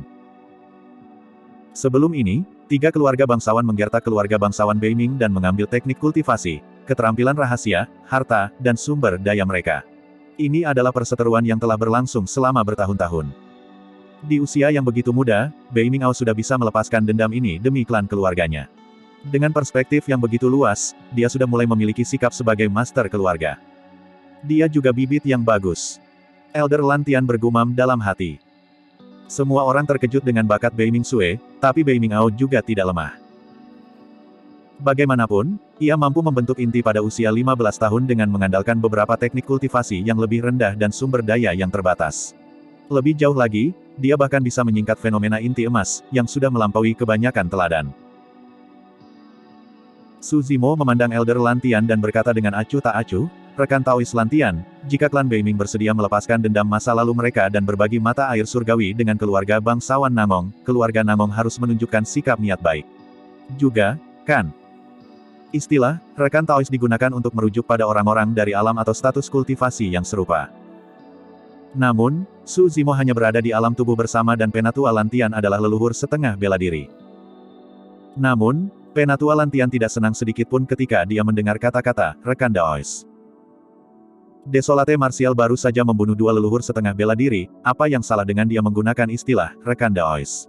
Sebelum ini, 3 keluarga bangsawan menggertak keluarga bangsawan Beiming dan mengambil teknik kultivasi, keterampilan rahasia, harta, dan sumber daya mereka. Ini adalah perseteruan yang telah berlangsung selama bertahun-tahun. Di usia yang begitu muda, Beiming Ao sudah bisa melepaskan dendam ini demi klan keluarganya. Dengan perspektif yang begitu luas, dia sudah mulai memiliki sikap sebagai master keluarga. Dia juga bibit yang bagus. Elder Lantian bergumam dalam hati. Semua orang terkejut dengan bakat Beiming Sue, tapi Beiming Ao juga tidak lemah. Bagaimanapun, ia mampu membentuk inti pada usia 15 tahun dengan mengandalkan beberapa teknik kultivasi yang lebih rendah dan sumber daya yang terbatas. Lebih jauh lagi, dia bahkan bisa menyingkat fenomena inti emas, yang sudah melampaui kebanyakan teladan. Su Zimo memandang Elder Lantian dan berkata dengan acuh tak acuh, rekan Taois Lantian, jika klan Beiming bersedia melepaskan dendam masa lalu mereka dan berbagi mata air surgawi dengan keluarga bangsawan Namong, keluarga Namong harus menunjukkan sikap niat baik. Juga, kan? Istilah, rekan Taois digunakan untuk merujuk pada orang-orang dari alam atau status kultivasi yang serupa. Namun, Su Zimo hanya berada di alam tubuh bersama dan Penatua Lantian adalah leluhur setengah bela diri. Namun, Penatua Lantian tidak senang sedikitpun ketika dia mendengar kata-kata, rekan Daois. Desolate Martial baru saja membunuh 2 leluhur setengah bela diri, apa yang salah dengan dia menggunakan istilah, rekan Daois?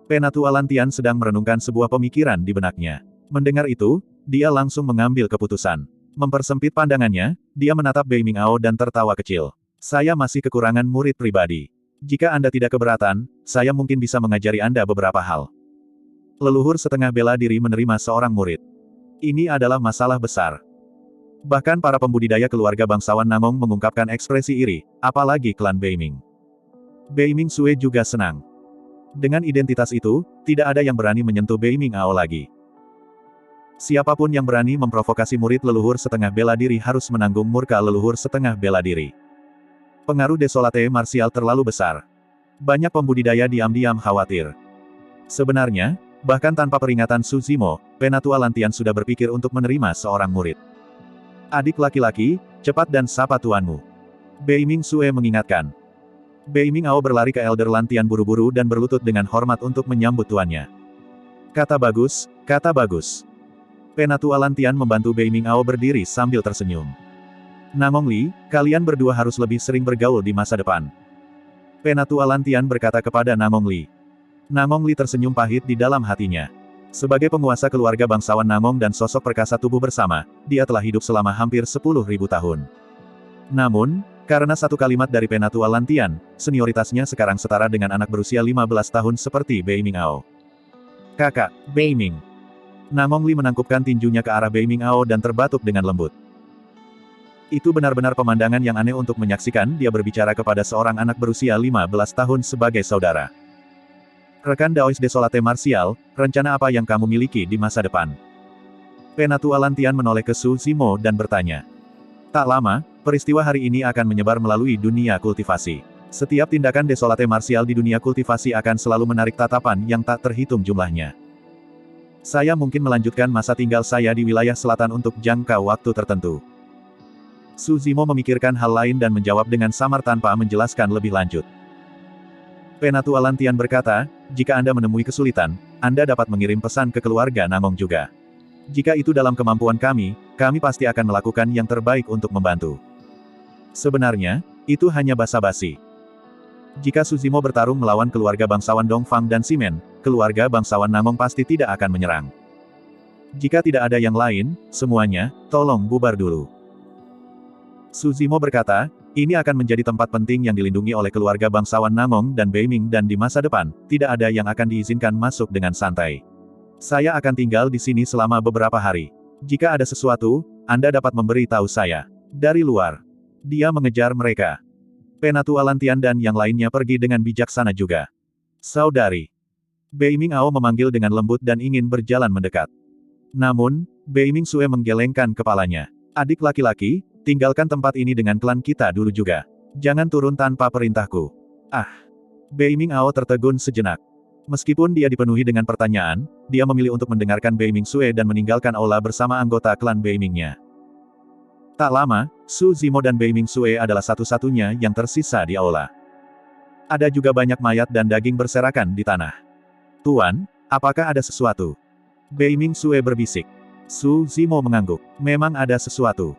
Penatua Lantian sedang merenungkan sebuah pemikiran di benaknya. Mendengar itu, dia langsung mengambil keputusan. Mempersempit pandangannya, dia menatap Beiming Ao dan tertawa kecil. Saya masih kekurangan murid pribadi. Jika Anda tidak keberatan, saya mungkin bisa mengajari Anda beberapa hal. Leluhur setengah bela diri menerima seorang murid. Ini adalah masalah besar. Bahkan para pembudidaya keluarga bangsawan Namong mengungkapkan ekspresi iri, apalagi klan Beiming. Beiming Sue juga senang. Dengan identitas itu, tidak ada yang berani menyentuh Beiming Ao lagi. Siapapun yang berani memprovokasi murid leluhur setengah bela diri harus menanggung murka leluhur setengah bela diri. Pengaruh Desolate Martial terlalu besar. Banyak pembudidaya diam-diam khawatir. Sebenarnya, bahkan tanpa peringatan Su Zimo, Penatua Lantian sudah berpikir untuk menerima seorang murid. Adik laki-laki, cepat dan sapa tuanmu. Beiming Sue mengingatkan. Beiming Ao berlari ke Elder Lantian buru-buru dan berlutut dengan hormat untuk menyambut tuannya. Kata bagus, kata bagus. Penatua Lantian membantu Beiming Ao berdiri sambil tersenyum. Namong Li, kalian berdua harus lebih sering bergaul di masa depan. Penatua Lantian berkata kepada Namong Li. Namong Li tersenyum pahit di dalam hatinya. Sebagai penguasa keluarga bangsawan Namong dan sosok perkasa tubuh bersama, dia telah hidup selama hampir 10.000 tahun. Namun, karena satu kalimat dari Penatua Lantian, senioritasnya sekarang setara dengan anak berusia 15 tahun seperti Bei Mingao. Kakak, Bei Ming. Namong Li menangkupkan tinjunya ke arah Bei Mingao dan terbatuk dengan lembut. Itu benar-benar pemandangan yang aneh untuk menyaksikan dia berbicara kepada seorang anak berusia 15 tahun sebagai saudara. Rekan Daois Desolate Martial, rencana apa yang kamu miliki di masa depan? Penatua Lantian menoleh ke Su Zimo dan bertanya. Tak lama, peristiwa hari ini akan menyebar melalui dunia kultivasi. Setiap tindakan Desolate Martial di dunia kultivasi akan selalu menarik tatapan yang tak terhitung jumlahnya. Saya mungkin melanjutkan masa tinggal saya di wilayah selatan untuk jangka waktu tertentu. Su Zimo memikirkan hal lain dan menjawab dengan samar tanpa menjelaskan lebih lanjut. Penatua Lantian berkata, jika Anda menemui kesulitan, Anda dapat mengirim pesan ke keluarga Namong juga. Jika itu dalam kemampuan kami pasti akan melakukan yang terbaik untuk membantu. Sebenarnya, itu hanya basa-basi. Jika Su Zimo bertarung melawan keluarga bangsawan Dongfang dan Simen, keluarga bangsawan Namong pasti tidak akan menyerang. Jika tidak ada yang lain, semuanya, tolong bubar dulu. Su Zimo berkata, ini akan menjadi tempat penting yang dilindungi oleh keluarga bangsawan Namong dan Bei Ming dan di masa depan, tidak ada yang akan diizinkan masuk dengan santai. Saya akan tinggal di sini selama beberapa hari. Jika ada sesuatu, Anda dapat memberi tahu saya. Dari luar. Dia mengejar mereka. Penatua Lantian dan yang lainnya pergi dengan bijaksana juga. Saudari. Bei Mingao memanggil dengan lembut dan ingin berjalan mendekat. Namun, Bei Ming Sue menggelengkan kepalanya. Adik laki-laki, tinggalkan tempat ini dengan klan kita dulu juga. Jangan turun tanpa perintahku. Ah. Bei Mingao tertegun sejenak. Meskipun dia dipenuhi dengan pertanyaan, dia memilih untuk mendengarkan Bei Ming Sue dan meninggalkan aula bersama anggota klan Bei Mingnya. Tak lama, Su Zimo dan Bei Ming Sue adalah satu-satunya yang tersisa di aula. Ada juga banyak mayat dan daging berserakan di tanah. Tuan, apakah ada sesuatu? Bei Ming Sue berbisik. Su Zimo mengangguk. Memang ada sesuatu.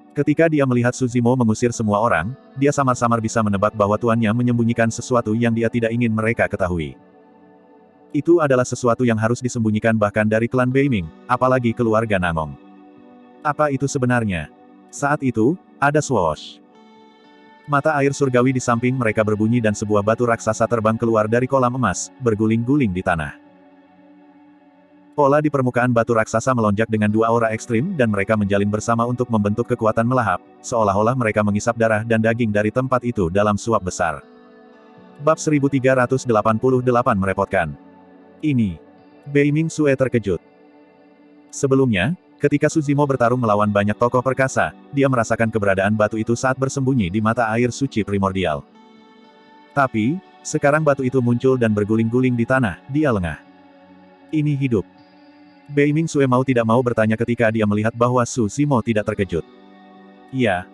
Ketika dia melihat Su Zimo mengusir semua orang, dia samar-samar bisa menebak bahwa tuannya menyembunyikan sesuatu yang dia tidak ingin mereka ketahui. Itu adalah sesuatu yang harus disembunyikan bahkan dari klan Bei Ming, apalagi keluarga Namong. Apa itu sebenarnya? Saat itu, ada swoosh. Mata air surgawi di samping mereka berbunyi dan sebuah batu raksasa terbang keluar dari kolam emas, berguling-guling di tanah. Pola di permukaan batu raksasa melonjak dengan dua aura ekstrim dan mereka menjalin bersama untuk membentuk kekuatan melahap, seolah-olah mereka mengisap darah dan daging dari tempat itu dalam suap besar. Bab 1388 merepotkan. Ini. Bei Ming Sue terkejut. Sebelumnya, ketika Su Zimo bertarung melawan banyak tokoh perkasa, dia merasakan keberadaan batu itu saat bersembunyi di mata air suci primordial. Tapi, sekarang batu itu muncul dan berguling-guling di tanah, dia lengah. Ini hidup. Bei Ming Sue mau tidak mau bertanya ketika dia melihat bahwa Su Zimo tidak terkejut. Iya.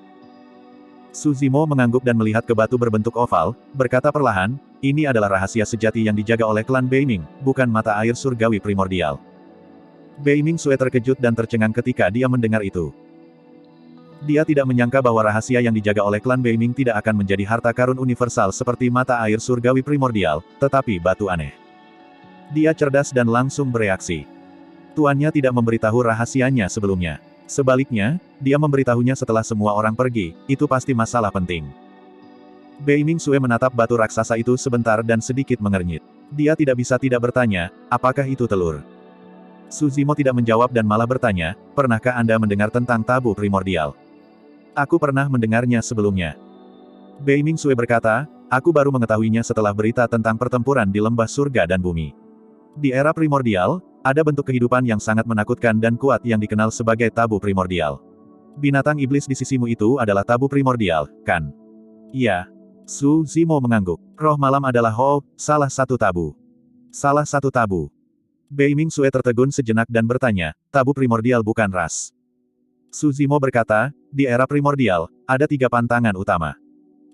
Su Zimo mengangguk dan melihat ke batu berbentuk oval, berkata perlahan, ini adalah rahasia sejati yang dijaga oleh klan Bei Ming, bukan mata air surgawi primordial. Bei Ming Sue terkejut dan tercengang ketika dia mendengar itu. Dia tidak menyangka bahwa rahasia yang dijaga oleh klan Bei Ming tidak akan menjadi harta karun universal seperti mata air surgawi primordial, tetapi batu aneh. Dia cerdas dan langsung bereaksi. Tuannya tidak memberitahu rahasianya sebelumnya. Sebaliknya, dia memberitahunya setelah semua orang pergi, itu pasti masalah penting. Bei Ming Sue menatap batu raksasa itu sebentar dan sedikit mengernyit. Dia tidak bisa tidak bertanya, apakah itu telur? Su Zimo tidak menjawab dan malah bertanya, pernahkah Anda mendengar tentang tabu primordial? Aku pernah mendengarnya sebelumnya. Bei Ming Sue berkata, aku baru mengetahuinya setelah berita tentang pertempuran di lembah surga dan bumi. Di era primordial, ada bentuk kehidupan yang sangat menakutkan dan kuat yang dikenal sebagai tabu primordial. Binatang iblis di sisimu itu adalah tabu primordial, kan? Iya. Su Zimo mengangguk. Roh malam adalah salah satu tabu. Salah satu tabu. Bei Ming Sue tertegun sejenak dan bertanya, tabu primordial bukan ras. Su Zimo berkata, di era primordial, ada 3 pantangan utama.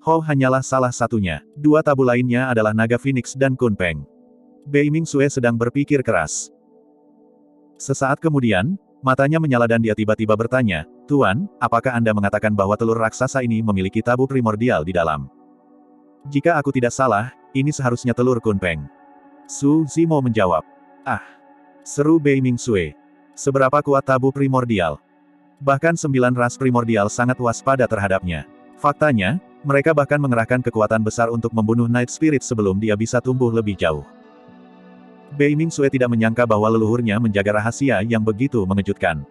Hanyalah salah satunya. 2 tabu lainnya adalah naga Phoenix dan Kunpeng. Bei Ming Sue sedang berpikir keras. Sesaat kemudian, matanya menyala dan dia tiba-tiba bertanya, Tuan, apakah Anda mengatakan bahwa telur raksasa ini memiliki tabu primordial di dalam? Jika aku tidak salah, ini seharusnya telur Kunpeng. Su Zimo menjawab. Ah! Seru Bei Mingxue. Seberapa kuat tabu primordial? Bahkan 9 ras primordial sangat waspada terhadapnya. Faktanya, mereka bahkan mengerahkan kekuatan besar untuk membunuh Night Spirit sebelum dia bisa tumbuh lebih jauh. Bei Mingxue tidak menyangka bahwa leluhurnya menjaga rahasia yang begitu mengejutkan.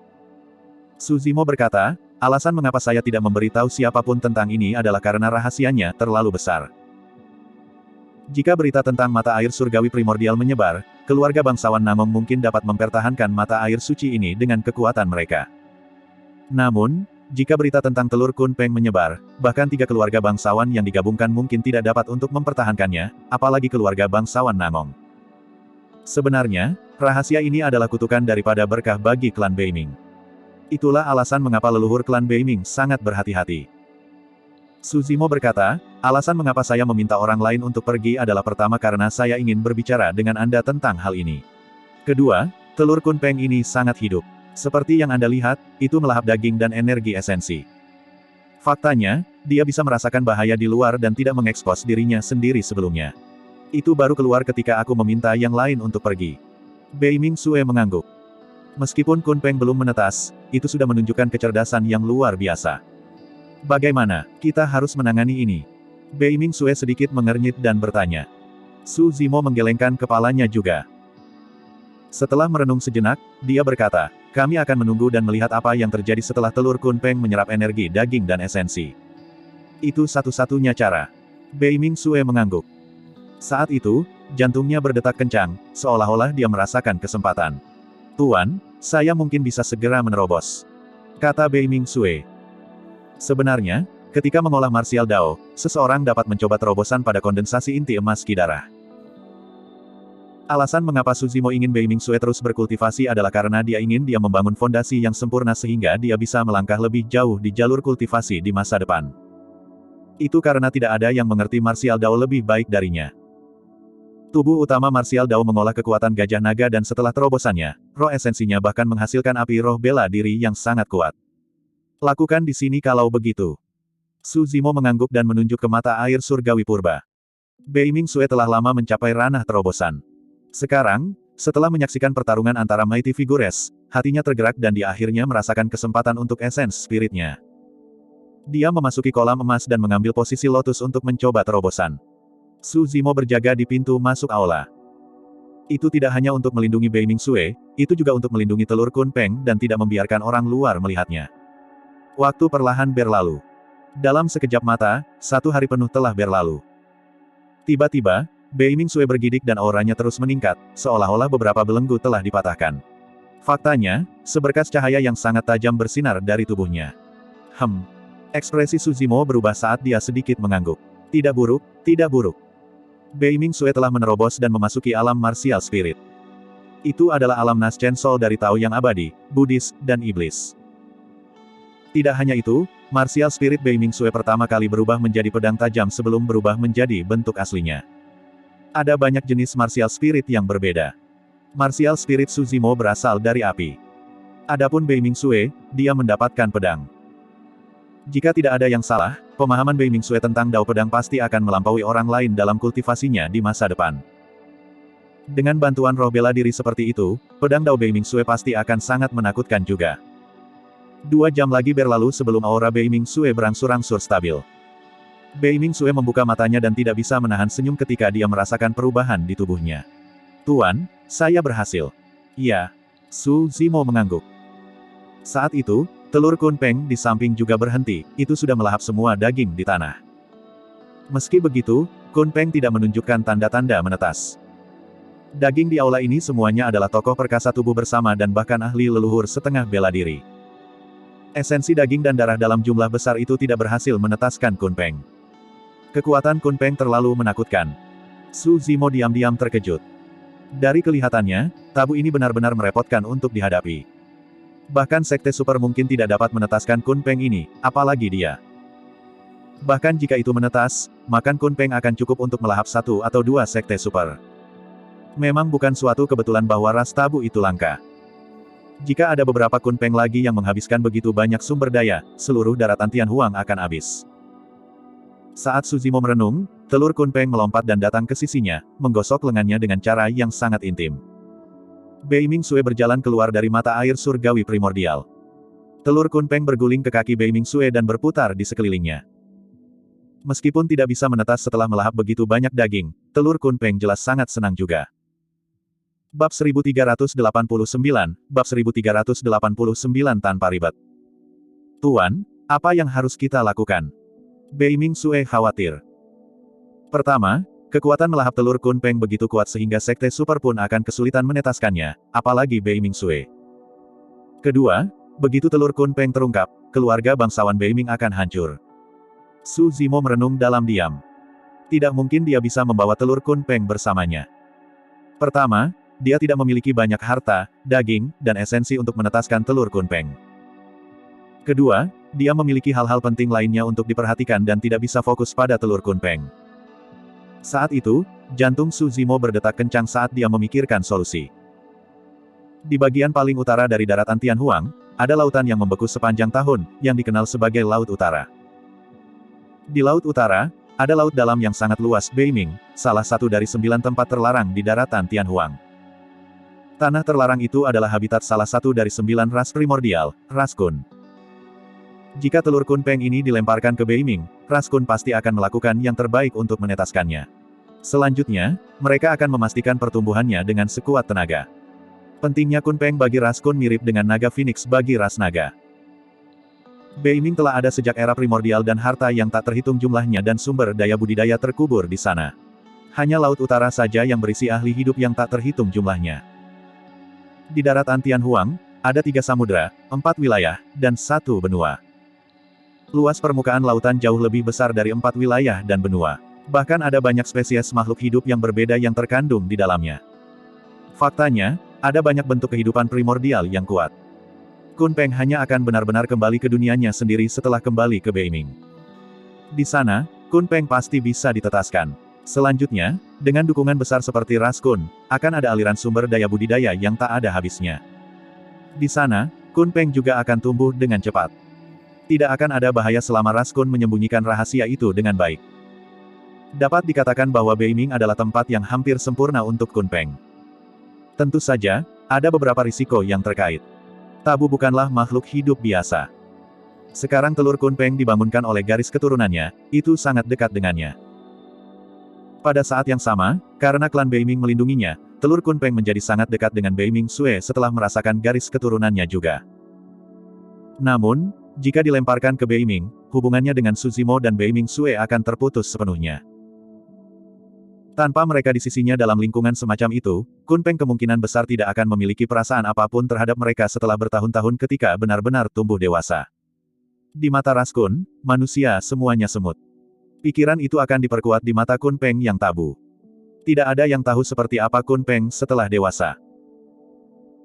Su Zimo berkata, alasan mengapa saya tidak memberitahu siapapun tentang ini adalah karena rahasianya terlalu besar. Jika berita tentang mata air surgawi primordial menyebar, keluarga bangsawan Namong mungkin dapat mempertahankan mata air suci ini dengan kekuatan mereka. Namun, jika berita tentang telur Kunpeng menyebar, bahkan 3 keluarga bangsawan yang digabungkan mungkin tidak dapat untuk mempertahankannya, apalagi keluarga bangsawan Namong. Sebenarnya, rahasia ini adalah kutukan daripada berkah bagi klan Beiming. Itulah alasan mengapa leluhur klan Beiming sangat berhati-hati. Su Zimo berkata, alasan mengapa saya meminta orang lain untuk pergi adalah pertama karena saya ingin berbicara dengan Anda tentang hal ini. Kedua, telur Kunpeng ini sangat hidup. Seperti yang Anda lihat, itu melahap daging dan energi esensi. Faktanya, dia bisa merasakan bahaya di luar dan tidak mengekspos dirinya sendiri sebelumnya. Itu baru keluar ketika aku meminta yang lain untuk pergi. Bei Mingxue mengangguk. Meskipun Kunpeng belum menetas, itu sudah menunjukkan kecerdasan yang luar biasa. Bagaimana kita harus menangani ini? Bei Mingxue sedikit mengernyit dan bertanya. Su Zimo menggelengkan kepalanya juga. Setelah merenung sejenak, dia berkata, kami akan menunggu dan melihat apa yang terjadi setelah telur Kunpeng menyerap energi daging dan esensi. Itu satu-satunya cara. Bei Mingxue mengangguk. Saat itu, jantungnya berdetak kencang, seolah-olah dia merasakan kesempatan. Tuan, saya mungkin bisa segera menerobos, kata Bei Mingxue. Sebenarnya, ketika mengolah martial Dao, seseorang dapat mencoba terobosan pada kondensasi inti emas Ki darah. Alasan mengapa Su Zimo ingin Bei Mingxue terus berkultivasi adalah karena dia ingin dia membangun fondasi yang sempurna sehingga dia bisa melangkah lebih jauh di jalur kultivasi di masa depan. Itu karena tidak ada yang mengerti martial Dao lebih baik darinya. Tubuh utama martial Dao mengolah kekuatan gajah naga dan setelah terobosannya, roh esensinya bahkan menghasilkan api roh bela diri yang sangat kuat. Lakukan di sini kalau begitu. Su Zimo mengangguk dan menunjuk ke mata air surgawi purba. Bei Mingxue telah lama mencapai ranah terobosan. Sekarang, setelah menyaksikan pertarungan antara Mighty Figures, hatinya tergerak dan dia akhirnya merasakan kesempatan untuk esens spiritnya. Dia memasuki kolam emas dan mengambil posisi lotus untuk mencoba terobosan. Su Zimo berjaga di pintu masuk aula. Itu tidak hanya untuk melindungi Bei Mingxue, itu juga untuk melindungi telur Kunpeng dan tidak membiarkan orang luar melihatnya. Waktu perlahan berlalu. Dalam sekejap mata, 1 hari penuh telah berlalu. Tiba-tiba, Bei Mingxue bergidik dan auranya terus meningkat, seolah-olah beberapa belenggu telah dipatahkan. Faktanya, seberkas cahaya yang sangat tajam bersinar dari tubuhnya. Ekspresi Su Zimo berubah saat dia sedikit mengangguk. Tidak buruk, tidak buruk. Bei Mingxue telah menerobos dan memasuki alam martial spirit. Itu adalah alam Naschen Soul dari Tao yang abadi, Buddhis, dan iblis. Tidak hanya itu, martial spirit Bei Mingxue pertama kali berubah menjadi pedang tajam sebelum berubah menjadi bentuk aslinya. Ada banyak jenis martial spirit yang berbeda. Martial spirit Su Zimo berasal dari api. Adapun Bei Mingxue, dia mendapatkan pedang. Jika tidak ada yang salah, pemahaman Bei Mingxue tentang Dao pedang pasti akan melampaui orang lain dalam kultivasinya di masa depan. Dengan bantuan roh bela diri seperti itu, pedang Dao Bei Mingxue pasti akan sangat menakutkan juga. 2 jam lagi berlalu sebelum aura Bei Mingxue berangsur-angsur stabil. Bei Mingxue membuka matanya dan tidak bisa menahan senyum ketika dia merasakan perubahan di tubuhnya. Tuan, saya berhasil. Iya. Su Zimo mengangguk. Saat itu, telur Kunpeng di samping juga berhenti, itu sudah melahap semua daging di tanah. Meski begitu, Kunpeng tidak menunjukkan tanda-tanda menetas. Daging di aula ini semuanya adalah tokoh perkasa tubuh bersama dan bahkan ahli leluhur setengah bela diri. Esensi daging dan darah dalam jumlah besar itu tidak berhasil menetaskan Kunpeng. Kekuatan Kunpeng terlalu menakutkan. Su Zimo diam-diam terkejut. Dari kelihatannya, tabu ini benar-benar merepotkan untuk dihadapi. Bahkan sekte super mungkin tidak dapat menetaskan Kunpeng ini, apalagi dia. Bahkan jika itu menetas, maka Kunpeng akan cukup untuk melahap 1 atau 2 sekte super. Memang bukan suatu kebetulan bahwa ras tabu itu langka. Jika ada beberapa Kunpeng lagi yang menghabiskan begitu banyak sumber daya, seluruh daratan Tianhuang akan habis. Saat Su Zimo merenung, Telur Kunpeng melompat dan datang ke sisinya, menggosok lengannya dengan cara yang sangat intim. Beiming Sue berjalan keluar dari mata air surgawi primordial. Telur Kunpeng berguling ke kaki Beiming Sue dan berputar di sekelilingnya. Meskipun tidak bisa menetas setelah melahap begitu banyak daging, telur Kunpeng jelas sangat senang juga. Bab 1389, Bab 1389 tanpa ribet. Tuan, apa yang harus kita lakukan? Beiming Sue khawatir. Pertama, kekuatan melahap telur Kunpeng begitu kuat sehingga Sekte Super pun akan kesulitan menetaskannya, apalagi Beiming Sue. Kedua, begitu telur Kunpeng terungkap, keluarga bangsawan Beiming akan hancur. Su Zimo merenung dalam diam. Tidak mungkin dia bisa membawa telur Kunpeng bersamanya. Pertama, dia tidak memiliki banyak harta, daging, dan esensi untuk menetaskan telur Kunpeng. Kedua, dia memiliki hal-hal penting lainnya untuk diperhatikan dan tidak bisa fokus pada telur Kunpeng. Saat itu, jantung Su Zimo berdetak kencang saat dia memikirkan solusi. Di bagian paling utara dari daratan Tianhuang, ada lautan yang membeku sepanjang tahun, yang dikenal sebagai Laut Utara. Di Laut Utara, ada laut dalam yang sangat luas Beiming, salah satu dari 9 tempat terlarang di daratan Tianhuang. Tanah terlarang itu adalah habitat salah satu dari 9 ras primordial, ras Kun. Jika telur Kunpeng ini dilemparkan ke Beiming, ras Kun pasti akan melakukan yang terbaik untuk menetaskannya. Selanjutnya, mereka akan memastikan pertumbuhannya dengan sekuat tenaga. Pentingnya Kunpeng bagi ras Kun mirip dengan naga Phoenix bagi ras naga. Beiming telah ada sejak era primordial dan harta yang tak terhitung jumlahnya dan sumber daya budidaya terkubur di sana. Hanya Laut Utara saja yang berisi ahli hidup yang tak terhitung jumlahnya. Di daratan Tianhuang, ada 3 samudra, 4 wilayah, dan 1 benua. Luas permukaan lautan jauh lebih besar dari 4 wilayah dan benua. Bahkan ada banyak spesies makhluk hidup yang berbeda yang terkandung di dalamnya. Faktanya, ada banyak bentuk kehidupan primordial yang kuat. Kunpeng hanya akan benar-benar kembali ke dunianya sendiri setelah kembali ke Beiming. Di sana, Kunpeng pasti bisa ditetaskan. Selanjutnya, dengan dukungan besar seperti ras Kun, akan ada aliran sumber daya budidaya yang tak ada habisnya. Di sana, Kunpeng juga akan tumbuh dengan cepat. Tidak akan ada bahaya selama ras Kun menyembunyikan rahasia itu dengan baik. Dapat dikatakan bahwa Beiming adalah tempat yang hampir sempurna untuk Kunpeng. Tentu saja, ada beberapa risiko yang terkait. Tabu bukanlah makhluk hidup biasa. Sekarang telur Kunpeng dibangunkan oleh garis keturunannya, itu sangat dekat dengannya. Pada saat yang sama, karena klan Beiming melindunginya, telur Kunpeng menjadi sangat dekat dengan Beiming Sue setelah merasakan garis keturunannya juga. Namun, jika dilemparkan ke Beiming, hubungannya dengan Su Zimo dan Beiming Sue akan terputus sepenuhnya. Tanpa mereka di sisinya dalam lingkungan semacam itu, Kunpeng kemungkinan besar tidak akan memiliki perasaan apapun terhadap mereka setelah bertahun-tahun ketika benar-benar tumbuh dewasa. Di mata ras Kun, manusia semuanya semut. Pikiran itu akan diperkuat di mata Kunpeng yang tabu. Tidak ada yang tahu seperti apa Kunpeng setelah dewasa.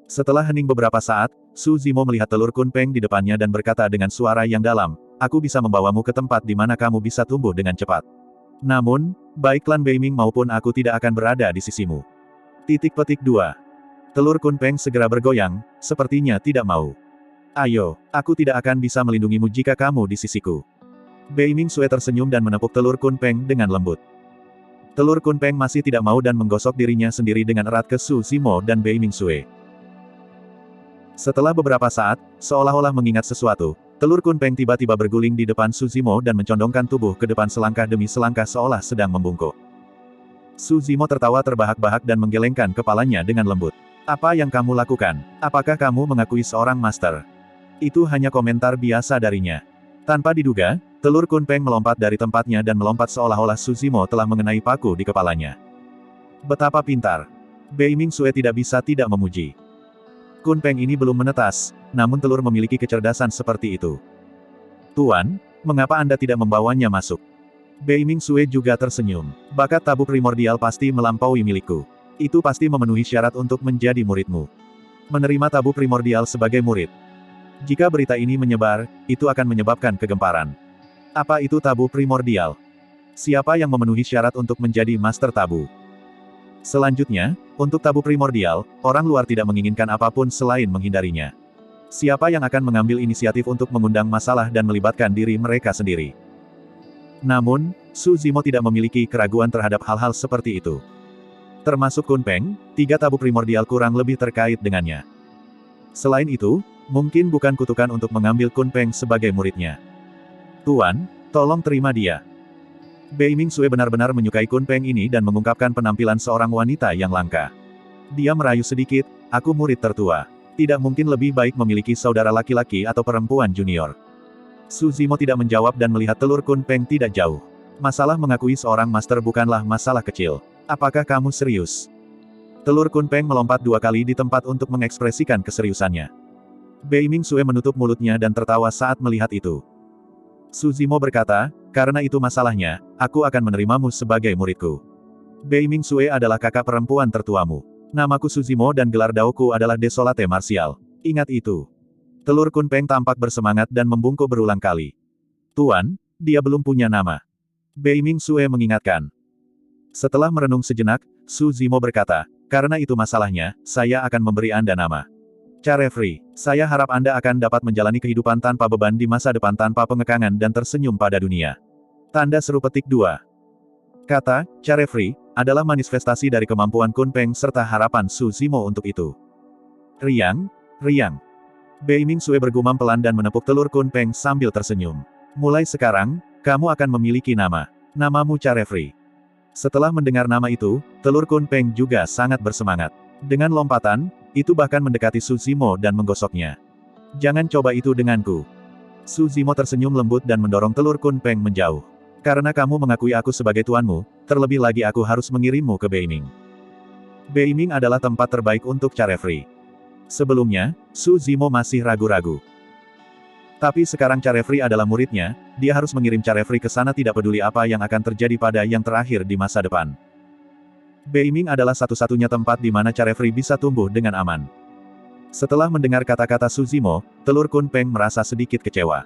Setelah hening beberapa saat, Su Zimo melihat telur Kunpeng di depannya dan berkata dengan suara yang dalam, "Aku bisa membawamu ke tempat di mana kamu bisa tumbuh dengan cepat. Namun, baik klan Beiming maupun aku tidak akan berada di sisimu." 2. Telur Kunpeng segera bergoyang, sepertinya tidak mau. "Ayo, aku tidak akan bisa melindungimu jika kamu di sisiku." Beiming Sue tersenyum dan menepuk telur Kunpeng dengan lembut. Telur Kunpeng masih tidak mau dan menggosok dirinya sendiri dengan erat ke Su Zimo dan Beiming Sue. Setelah beberapa saat, seolah-olah mengingat sesuatu, telur Kunpeng tiba-tiba berguling di depan Su Zimo dan mencondongkan tubuh ke depan selangkah demi selangkah seolah sedang membungkuk. Su Zimo tertawa terbahak-bahak dan menggelengkan kepalanya dengan lembut. "Apa yang kamu lakukan? Apakah kamu mengakui seorang master?" Itu hanya komentar biasa darinya. Tanpa diduga, telur Kunpeng melompat dari tempatnya dan melompat seolah-olah Su Zimo telah mengenai paku di kepalanya. Betapa pintar. Beiming Sue tidak bisa tidak memuji. Kunpeng ini belum menetas, namun telur memiliki kecerdasan seperti itu. "Tuan, mengapa Anda tidak membawanya masuk?" Beiming Sue juga tersenyum. "Bakat tabu primordial pasti melampaui milikku. Itu pasti memenuhi syarat untuk menjadi muridmu. Menerima tabu primordial sebagai murid. Jika berita ini menyebar, itu akan menyebabkan kegemparan." "Apa itu tabu primordial? Siapa yang memenuhi syarat untuk menjadi master tabu?" Selanjutnya, untuk tabu primordial, orang luar tidak menginginkan apapun selain menghindarinya. Siapa yang akan mengambil inisiatif untuk mengundang masalah dan melibatkan diri mereka sendiri? Namun, Su Zimo tidak memiliki keraguan terhadap hal-hal seperti itu. Termasuk Kun Peng, 3 tabu primordial kurang lebih terkait dengannya. Selain itu, mungkin bukan kutukan untuk mengambil Kun Peng sebagai muridnya. Tuan, tolong terima dia. Bei Mingsue benar-benar menyukai Kun Peng ini dan mengungkapkan penampilan seorang wanita yang langka. Dia merayu sedikit, aku murid tertua. Tidak mungkin lebih baik memiliki saudara laki-laki atau perempuan junior. Su Zimo tidak menjawab dan melihat telur Kun Peng tidak jauh. Masalah mengakui seorang master bukanlah masalah kecil. Apakah kamu serius? Telur Kun Peng melompat 2 kali di tempat untuk mengekspresikan keseriusannya. Bei Mingsue menutup mulutnya dan tertawa saat melihat itu. Su Zimo berkata, karena itu masalahnya, aku akan menerimamu sebagai muridku. Bei Mingsue adalah kakak perempuan tertuamu. Namaku Su Zimo dan gelar daoku adalah Desolate Martial. Ingat itu. Telur Kun Peng tampak bersemangat dan membungkuk berulang kali. Tuan, dia belum punya nama. Bei Mingsue mengingatkan. Setelah merenung sejenak, Su Zimo berkata, karena itu masalahnya, saya akan memberi Anda nama. Carefree, saya harap Anda akan dapat menjalani kehidupan tanpa beban di masa depan tanpa pengekangan dan tersenyum pada dunia. Tanda seru petik 2. Kata, Carefree, adalah manifestasi dari kemampuan Kun Peng serta harapan Su Zimo untuk itu. Riang, riang. Bei Mingsue bergumam pelan dan menepuk telur Kun Peng sambil tersenyum. Mulai sekarang, kamu akan memiliki nama. Namamu Carefree. Setelah mendengar nama itu, telur Kun Peng juga sangat bersemangat. Dengan lompatan, itu bahkan mendekati Su Zimo dan menggosoknya. Jangan coba itu denganku. Su Zimo tersenyum lembut dan mendorong telur Kun Peng menjauh. Karena kamu mengakui aku sebagai tuanmu, terlebih lagi aku harus mengirimmu ke Beiming. Beiming adalah tempat terbaik untuk Carefree. Sebelumnya, Su Zimo masih ragu-ragu. Tapi sekarang Carefree adalah muridnya, dia harus mengirim Carefree ke sana tidak peduli apa yang akan terjadi pada yang terakhir di masa depan. Beiming adalah satu-satunya tempat di mana Carefree bisa tumbuh dengan aman. Setelah mendengar kata-kata Su Zimo, telur Kun Peng merasa sedikit kecewa.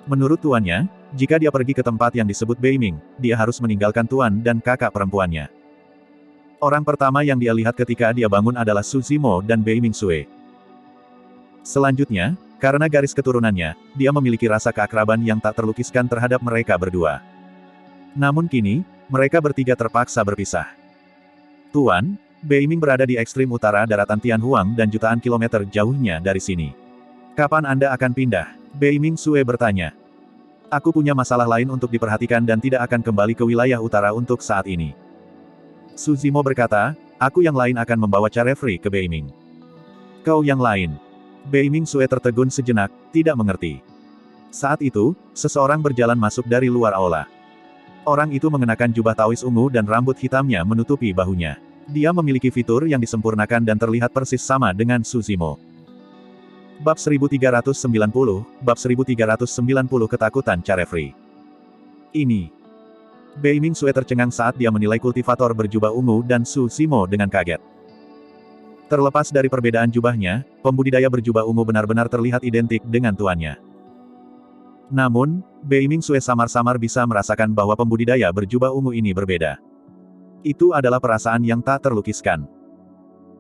Menurut tuannya, jika dia pergi ke tempat yang disebut Beiming, dia harus meninggalkan tuan dan kakak perempuannya. Orang pertama yang dia lihat ketika dia bangun adalah Su Zimo dan Bei Mingsue. Selanjutnya, karena garis keturunannya, dia memiliki rasa keakraban yang tak terlukiskan terhadap mereka berdua. Namun kini, mereka bertiga terpaksa berpisah. Tuan, Beiming berada di ekstrim utara daratan Tianhuang dan jutaan kilometer jauhnya dari sini. Kapan Anda akan pindah? Bei Mingsue bertanya. Aku punya masalah lain untuk diperhatikan dan tidak akan kembali ke wilayah utara untuk saat ini. Su Zimo berkata, aku yang lain akan membawa Carefree ke Beiming. Kau yang lain. Bei Mingsue tertegun sejenak, tidak mengerti. Saat itu, seseorang berjalan masuk dari luar aula. Orang itu mengenakan jubah Taois ungu dan rambut hitamnya menutupi bahunya. Dia memiliki fitur yang disempurnakan dan terlihat persis sama dengan Su Zimo. Bab 1390, Bab 1390 Ketakutan Carefree. Ini. Bei Mingsue tercengang saat dia menilai kultivator berjubah ungu dan Su Zimo dengan kaget. Terlepas dari perbedaan jubahnya, pembudidaya berjubah ungu benar-benar terlihat identik dengan tuannya. Namun, Bei Mingsue samar-samar bisa merasakan bahwa pembudidaya berjubah ungu ini berbeda. Itu adalah perasaan yang tak terlukiskan.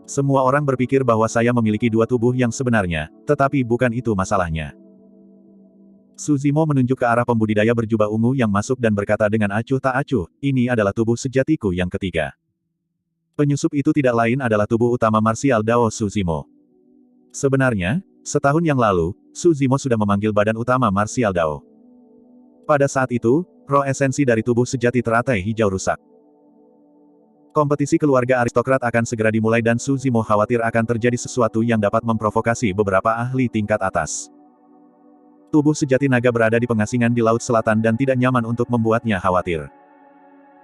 Semua orang berpikir bahwa saya memiliki 2 tubuh yang sebenarnya, tetapi bukan itu masalahnya. Su Zimo menunjuk ke arah pembudidaya berjubah ungu yang masuk dan berkata dengan acuh tak acuh, ini adalah tubuh sejatiku yang ketiga. Penyusup itu tidak lain adalah tubuh utama marsial Dao Su Zimo. Sebenarnya, setahun yang lalu, Su Zimo sudah memanggil badan utama marsial Dao. Pada saat itu, roh esensi dari tubuh sejati teratai hijau rusak. Kompetisi keluarga aristokrat akan segera dimulai dan Su Zimo khawatir akan terjadi sesuatu yang dapat memprovokasi beberapa ahli tingkat atas. Tubuh sejati naga berada di pengasingan di Laut Selatan dan tidak nyaman untuk membuatnya khawatir.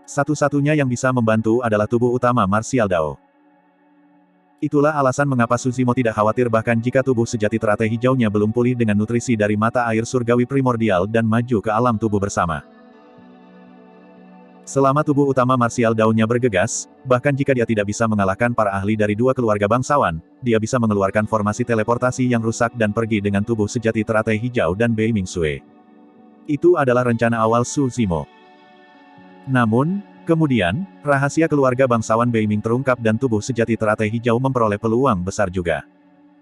Satu-satunya yang bisa membantu adalah tubuh utama marsial Dao. Itulah alasan mengapa Su Zimo tidak khawatir bahkan jika tubuh sejati teratai hijaunya belum pulih dengan nutrisi dari mata air surgawi primordial dan maju ke alam tubuh bersama. Selama tubuh utama marsial Dao-nya bergegas, bahkan jika dia tidak bisa mengalahkan para ahli dari 2 keluarga bangsawan, dia bisa mengeluarkan formasi teleportasi yang rusak dan pergi dengan tubuh sejati teratai hijau dan Bei Mingsue. Itu adalah rencana awal Su Zimo. Namun, kemudian, rahasia keluarga bangsawan Beiming terungkap dan tubuh sejati teratai hijau memperoleh peluang besar juga.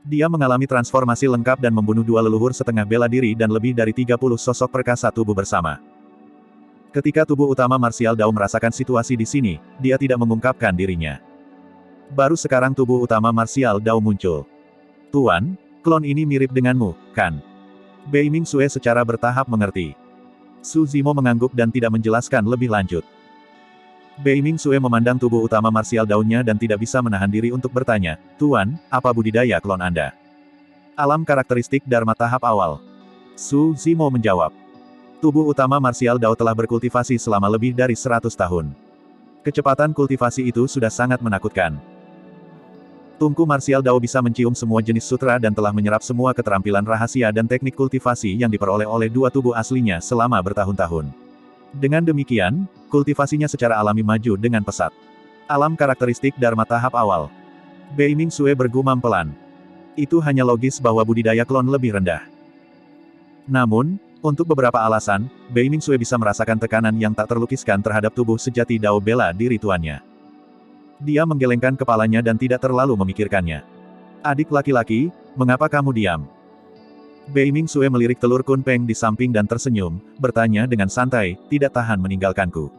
Dia mengalami transformasi lengkap dan membunuh 2 leluhur setengah bela diri dan lebih dari 30 sosok perkasa tubuh bersama. Ketika tubuh utama marsial Dao merasakan situasi di sini, dia tidak mengungkapkan dirinya. Baru sekarang tubuh utama marsial Dao muncul. Tuan, klon ini mirip denganmu, kan? Bei Ming-sue secara bertahap mengerti. Su Zimo mengangguk dan tidak menjelaskan lebih lanjut. Bei Ming-sue memandang tubuh utama marsial Dao-nya dan tidak bisa menahan diri untuk bertanya, Tuan, apa budidaya klon Anda? Alam karakteristik Dharma tahap awal. Su Zimo menjawab. Tubuh utama marsial Dao telah berkultivasi selama lebih dari 100 tahun. Kecepatan kultivasi itu sudah sangat menakutkan. Tungku marsial Dao bisa mencium semua jenis sutra dan telah menyerap semua keterampilan rahasia dan teknik kultivasi yang diperoleh oleh dua tubuh aslinya selama bertahun-tahun. Dengan demikian, kultivasinya secara alami maju dengan pesat. Alam karakteristik Dharma tahap awal. Bei Ming-sue bergumam pelan. Itu hanya logis bahwa budidaya klon lebih rendah. Namun, untuk beberapa alasan, Bei Ming-sue bisa merasakan tekanan yang tak terlukiskan terhadap tubuh sejati Dao bela diri tuannya. Dia menggelengkan kepalanya dan tidak terlalu memikirkannya. Adik laki-laki, mengapa kamu diam? Bei Ming-sue melirik telur kunpeng di samping dan tersenyum, bertanya dengan santai, tidak tahan meninggalkanku.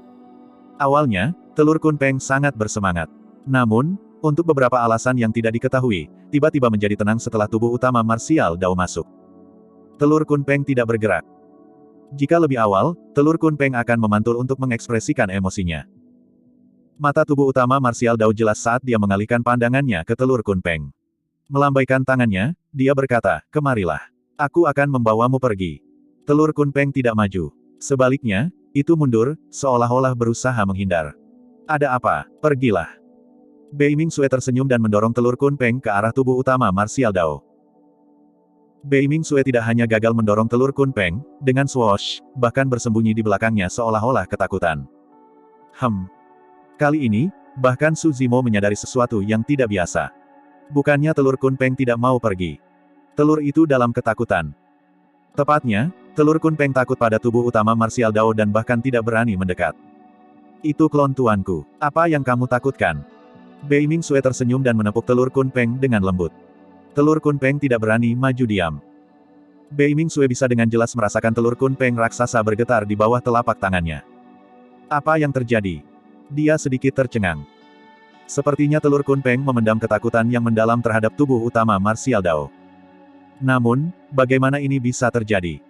Awalnya, telur kunpeng sangat bersemangat. Namun, untuk beberapa alasan yang tidak diketahui, tiba-tiba menjadi tenang setelah tubuh utama marsial Dao masuk. Telur kunpeng tidak bergerak. Jika lebih awal, telur kunpeng akan memantul untuk mengekspresikan emosinya. Mata tubuh utama marsial Dao jelas saat dia mengalihkan pandangannya ke telur kunpeng. Melambaikan tangannya, dia berkata, kemarilah. Aku akan membawamu pergi. Telur kunpeng tidak maju. Sebaliknya, itu mundur, seolah-olah berusaha menghindar. Ada apa? Pergilah. Bei Ming-sue tersenyum dan mendorong telur kunpeng ke arah tubuh utama marsial Dao. Bei Ming-sue tidak hanya gagal mendorong telur kunpeng, dengan swoosh, bahkan bersembunyi di belakangnya seolah-olah ketakutan. Kali ini, bahkan Su Zimo menyadari sesuatu yang tidak biasa. Bukannya telur kunpeng tidak mau pergi. Telur itu dalam ketakutan. Tepatnya, telur kunpeng takut pada tubuh utama marsial Dao dan bahkan tidak berani mendekat. Itu klon tuanku. Apa yang kamu takutkan? Bei Ming-sue tersenyum dan menepuk telur kunpeng dengan lembut. Telur kunpeng tidak berani maju diam. Bei Ming-sue bisa dengan jelas merasakan telur kunpeng raksasa bergetar di bawah telapak tangannya. Apa yang terjadi? Dia sedikit tercengang. Sepertinya telur kunpeng memendam ketakutan yang mendalam terhadap tubuh utama marsial Dao. Namun, bagaimana ini bisa terjadi?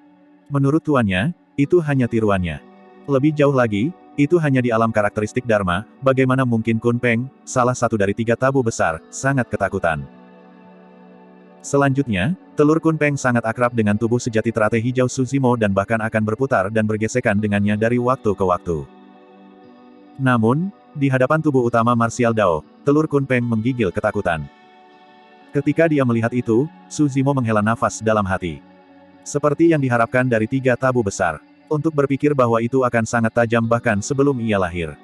Menurut tuannya, itu hanya tiruannya. Lebih jauh lagi, itu hanya di alam karakteristik Dharma, bagaimana mungkin Kunpeng, salah satu dari 3 tabu besar, sangat ketakutan. Selanjutnya, telur Kunpeng sangat akrab dengan tubuh sejati teratai hijau Su Zimo dan bahkan akan berputar dan bergesekan dengannya dari waktu ke waktu. Namun, di hadapan tubuh utama marsial Dao, telur Kunpeng menggigil ketakutan. Ketika dia melihat itu, Su Zimo menghela nafas dalam hati. Seperti yang diharapkan dari 3 tabu besar. Untuk berpikir bahwa itu akan sangat tajam bahkan sebelum ia lahir.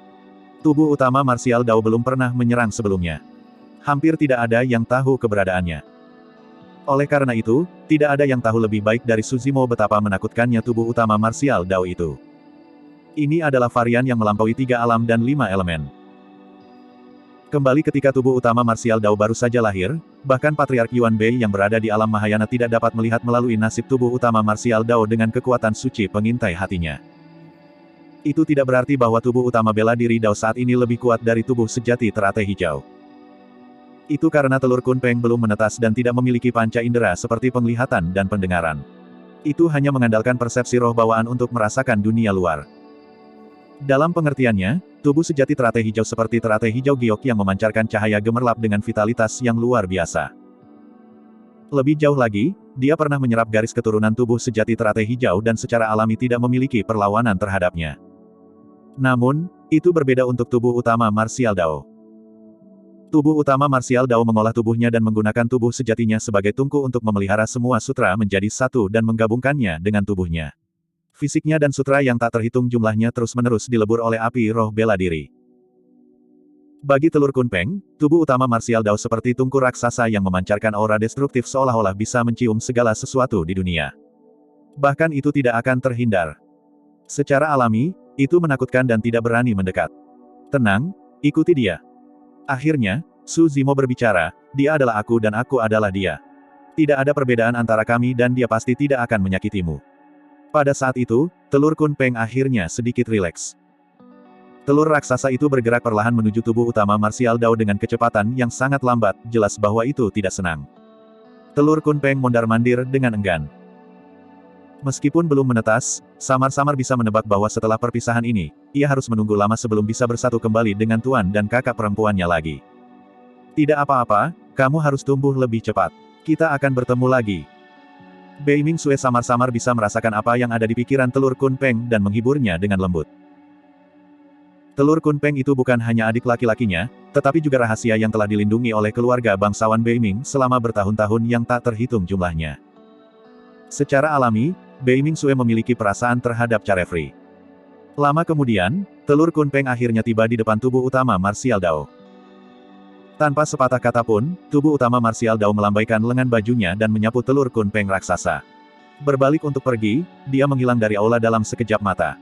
Tubuh utama marsial Dao belum pernah menyerang sebelumnya. Hampir tidak ada yang tahu keberadaannya. Oleh karena itu, tidak ada yang tahu lebih baik dari Su Zimo betapa menakutkannya tubuh utama marsial Dao itu. Ini adalah varian yang melampaui 3 alam dan 5 elemen. Kembali ketika tubuh utama marsial Dao baru saja lahir, bahkan Patriark Yuan Bei yang berada di alam Mahayana tidak dapat melihat melalui nasib tubuh utama marsial Dao dengan kekuatan suci pengintai hatinya. Itu tidak berarti bahwa tubuh utama bela diri Dao saat ini lebih kuat dari tubuh sejati teratai hijau. Itu karena telur Kunpeng belum menetas dan tidak memiliki panca indera seperti penglihatan dan pendengaran. Itu hanya mengandalkan persepsi roh bawaan untuk merasakan dunia luar. Dalam pengertiannya, tubuh sejati teratai hijau seperti teratai hijau giok yang memancarkan cahaya gemerlap dengan vitalitas yang luar biasa. Lebih jauh lagi, dia pernah menyerap garis keturunan tubuh sejati teratai hijau dan secara alami tidak memiliki perlawanan terhadapnya. Namun, itu berbeda untuk tubuh utama marsial Dao. Tubuh utama marsial Dao mengolah tubuhnya dan menggunakan tubuh sejatinya sebagai tungku untuk memelihara semua sutra menjadi satu dan menggabungkannya dengan tubuhnya. Fisiknya dan sutra yang tak terhitung jumlahnya terus-menerus dilebur oleh api roh bela diri. Bagi telur Kunpeng, tubuh utama marsial Dao seperti tungku raksasa yang memancarkan aura destruktif seolah-olah bisa mencium segala sesuatu di dunia. Bahkan itu tidak akan terhindar. Secara alami, itu menakutkan dan tidak berani mendekat. Tenang, ikuti dia. Akhirnya, Su Zimo berbicara, dia adalah aku dan aku adalah dia. Tidak ada perbedaan antara kami dan dia pasti tidak akan menyakitimu. Pada saat itu, telur Kun Peng akhirnya sedikit rileks. Telur raksasa itu bergerak perlahan menuju tubuh utama Martial Dao dengan kecepatan yang sangat lambat, jelas bahwa itu tidak senang. Telur Kun Peng mondar-mandir dengan enggan. Meskipun belum menetas, samar-samar bisa menebak bahwa setelah perpisahan ini, ia harus menunggu lama sebelum bisa bersatu kembali dengan tuan dan kakak perempuannya lagi. Tidak apa-apa, kamu harus tumbuh lebih cepat. Kita akan bertemu lagi. Bei Ming-sue samar-samar bisa merasakan apa yang ada di pikiran telur Kun Peng dan menghiburnya dengan lembut. Telur Kun Peng itu bukan hanya adik laki-lakinya, tetapi juga rahasia yang telah dilindungi oleh keluarga bangsawan Bei Ming selama bertahun-tahun yang tak terhitung jumlahnya. Secara alami, Bei Ming-sue memiliki perasaan terhadap Carefree. Lama kemudian, telur Kun Peng akhirnya tiba di depan tubuh utama Martial Dao. Tanpa sepatah kata pun, tubuh utama Martial Dao melambaikan lengan bajunya dan menyapu telur Kun Peng raksasa. Berbalik untuk pergi, dia menghilang dari aula dalam sekejap mata.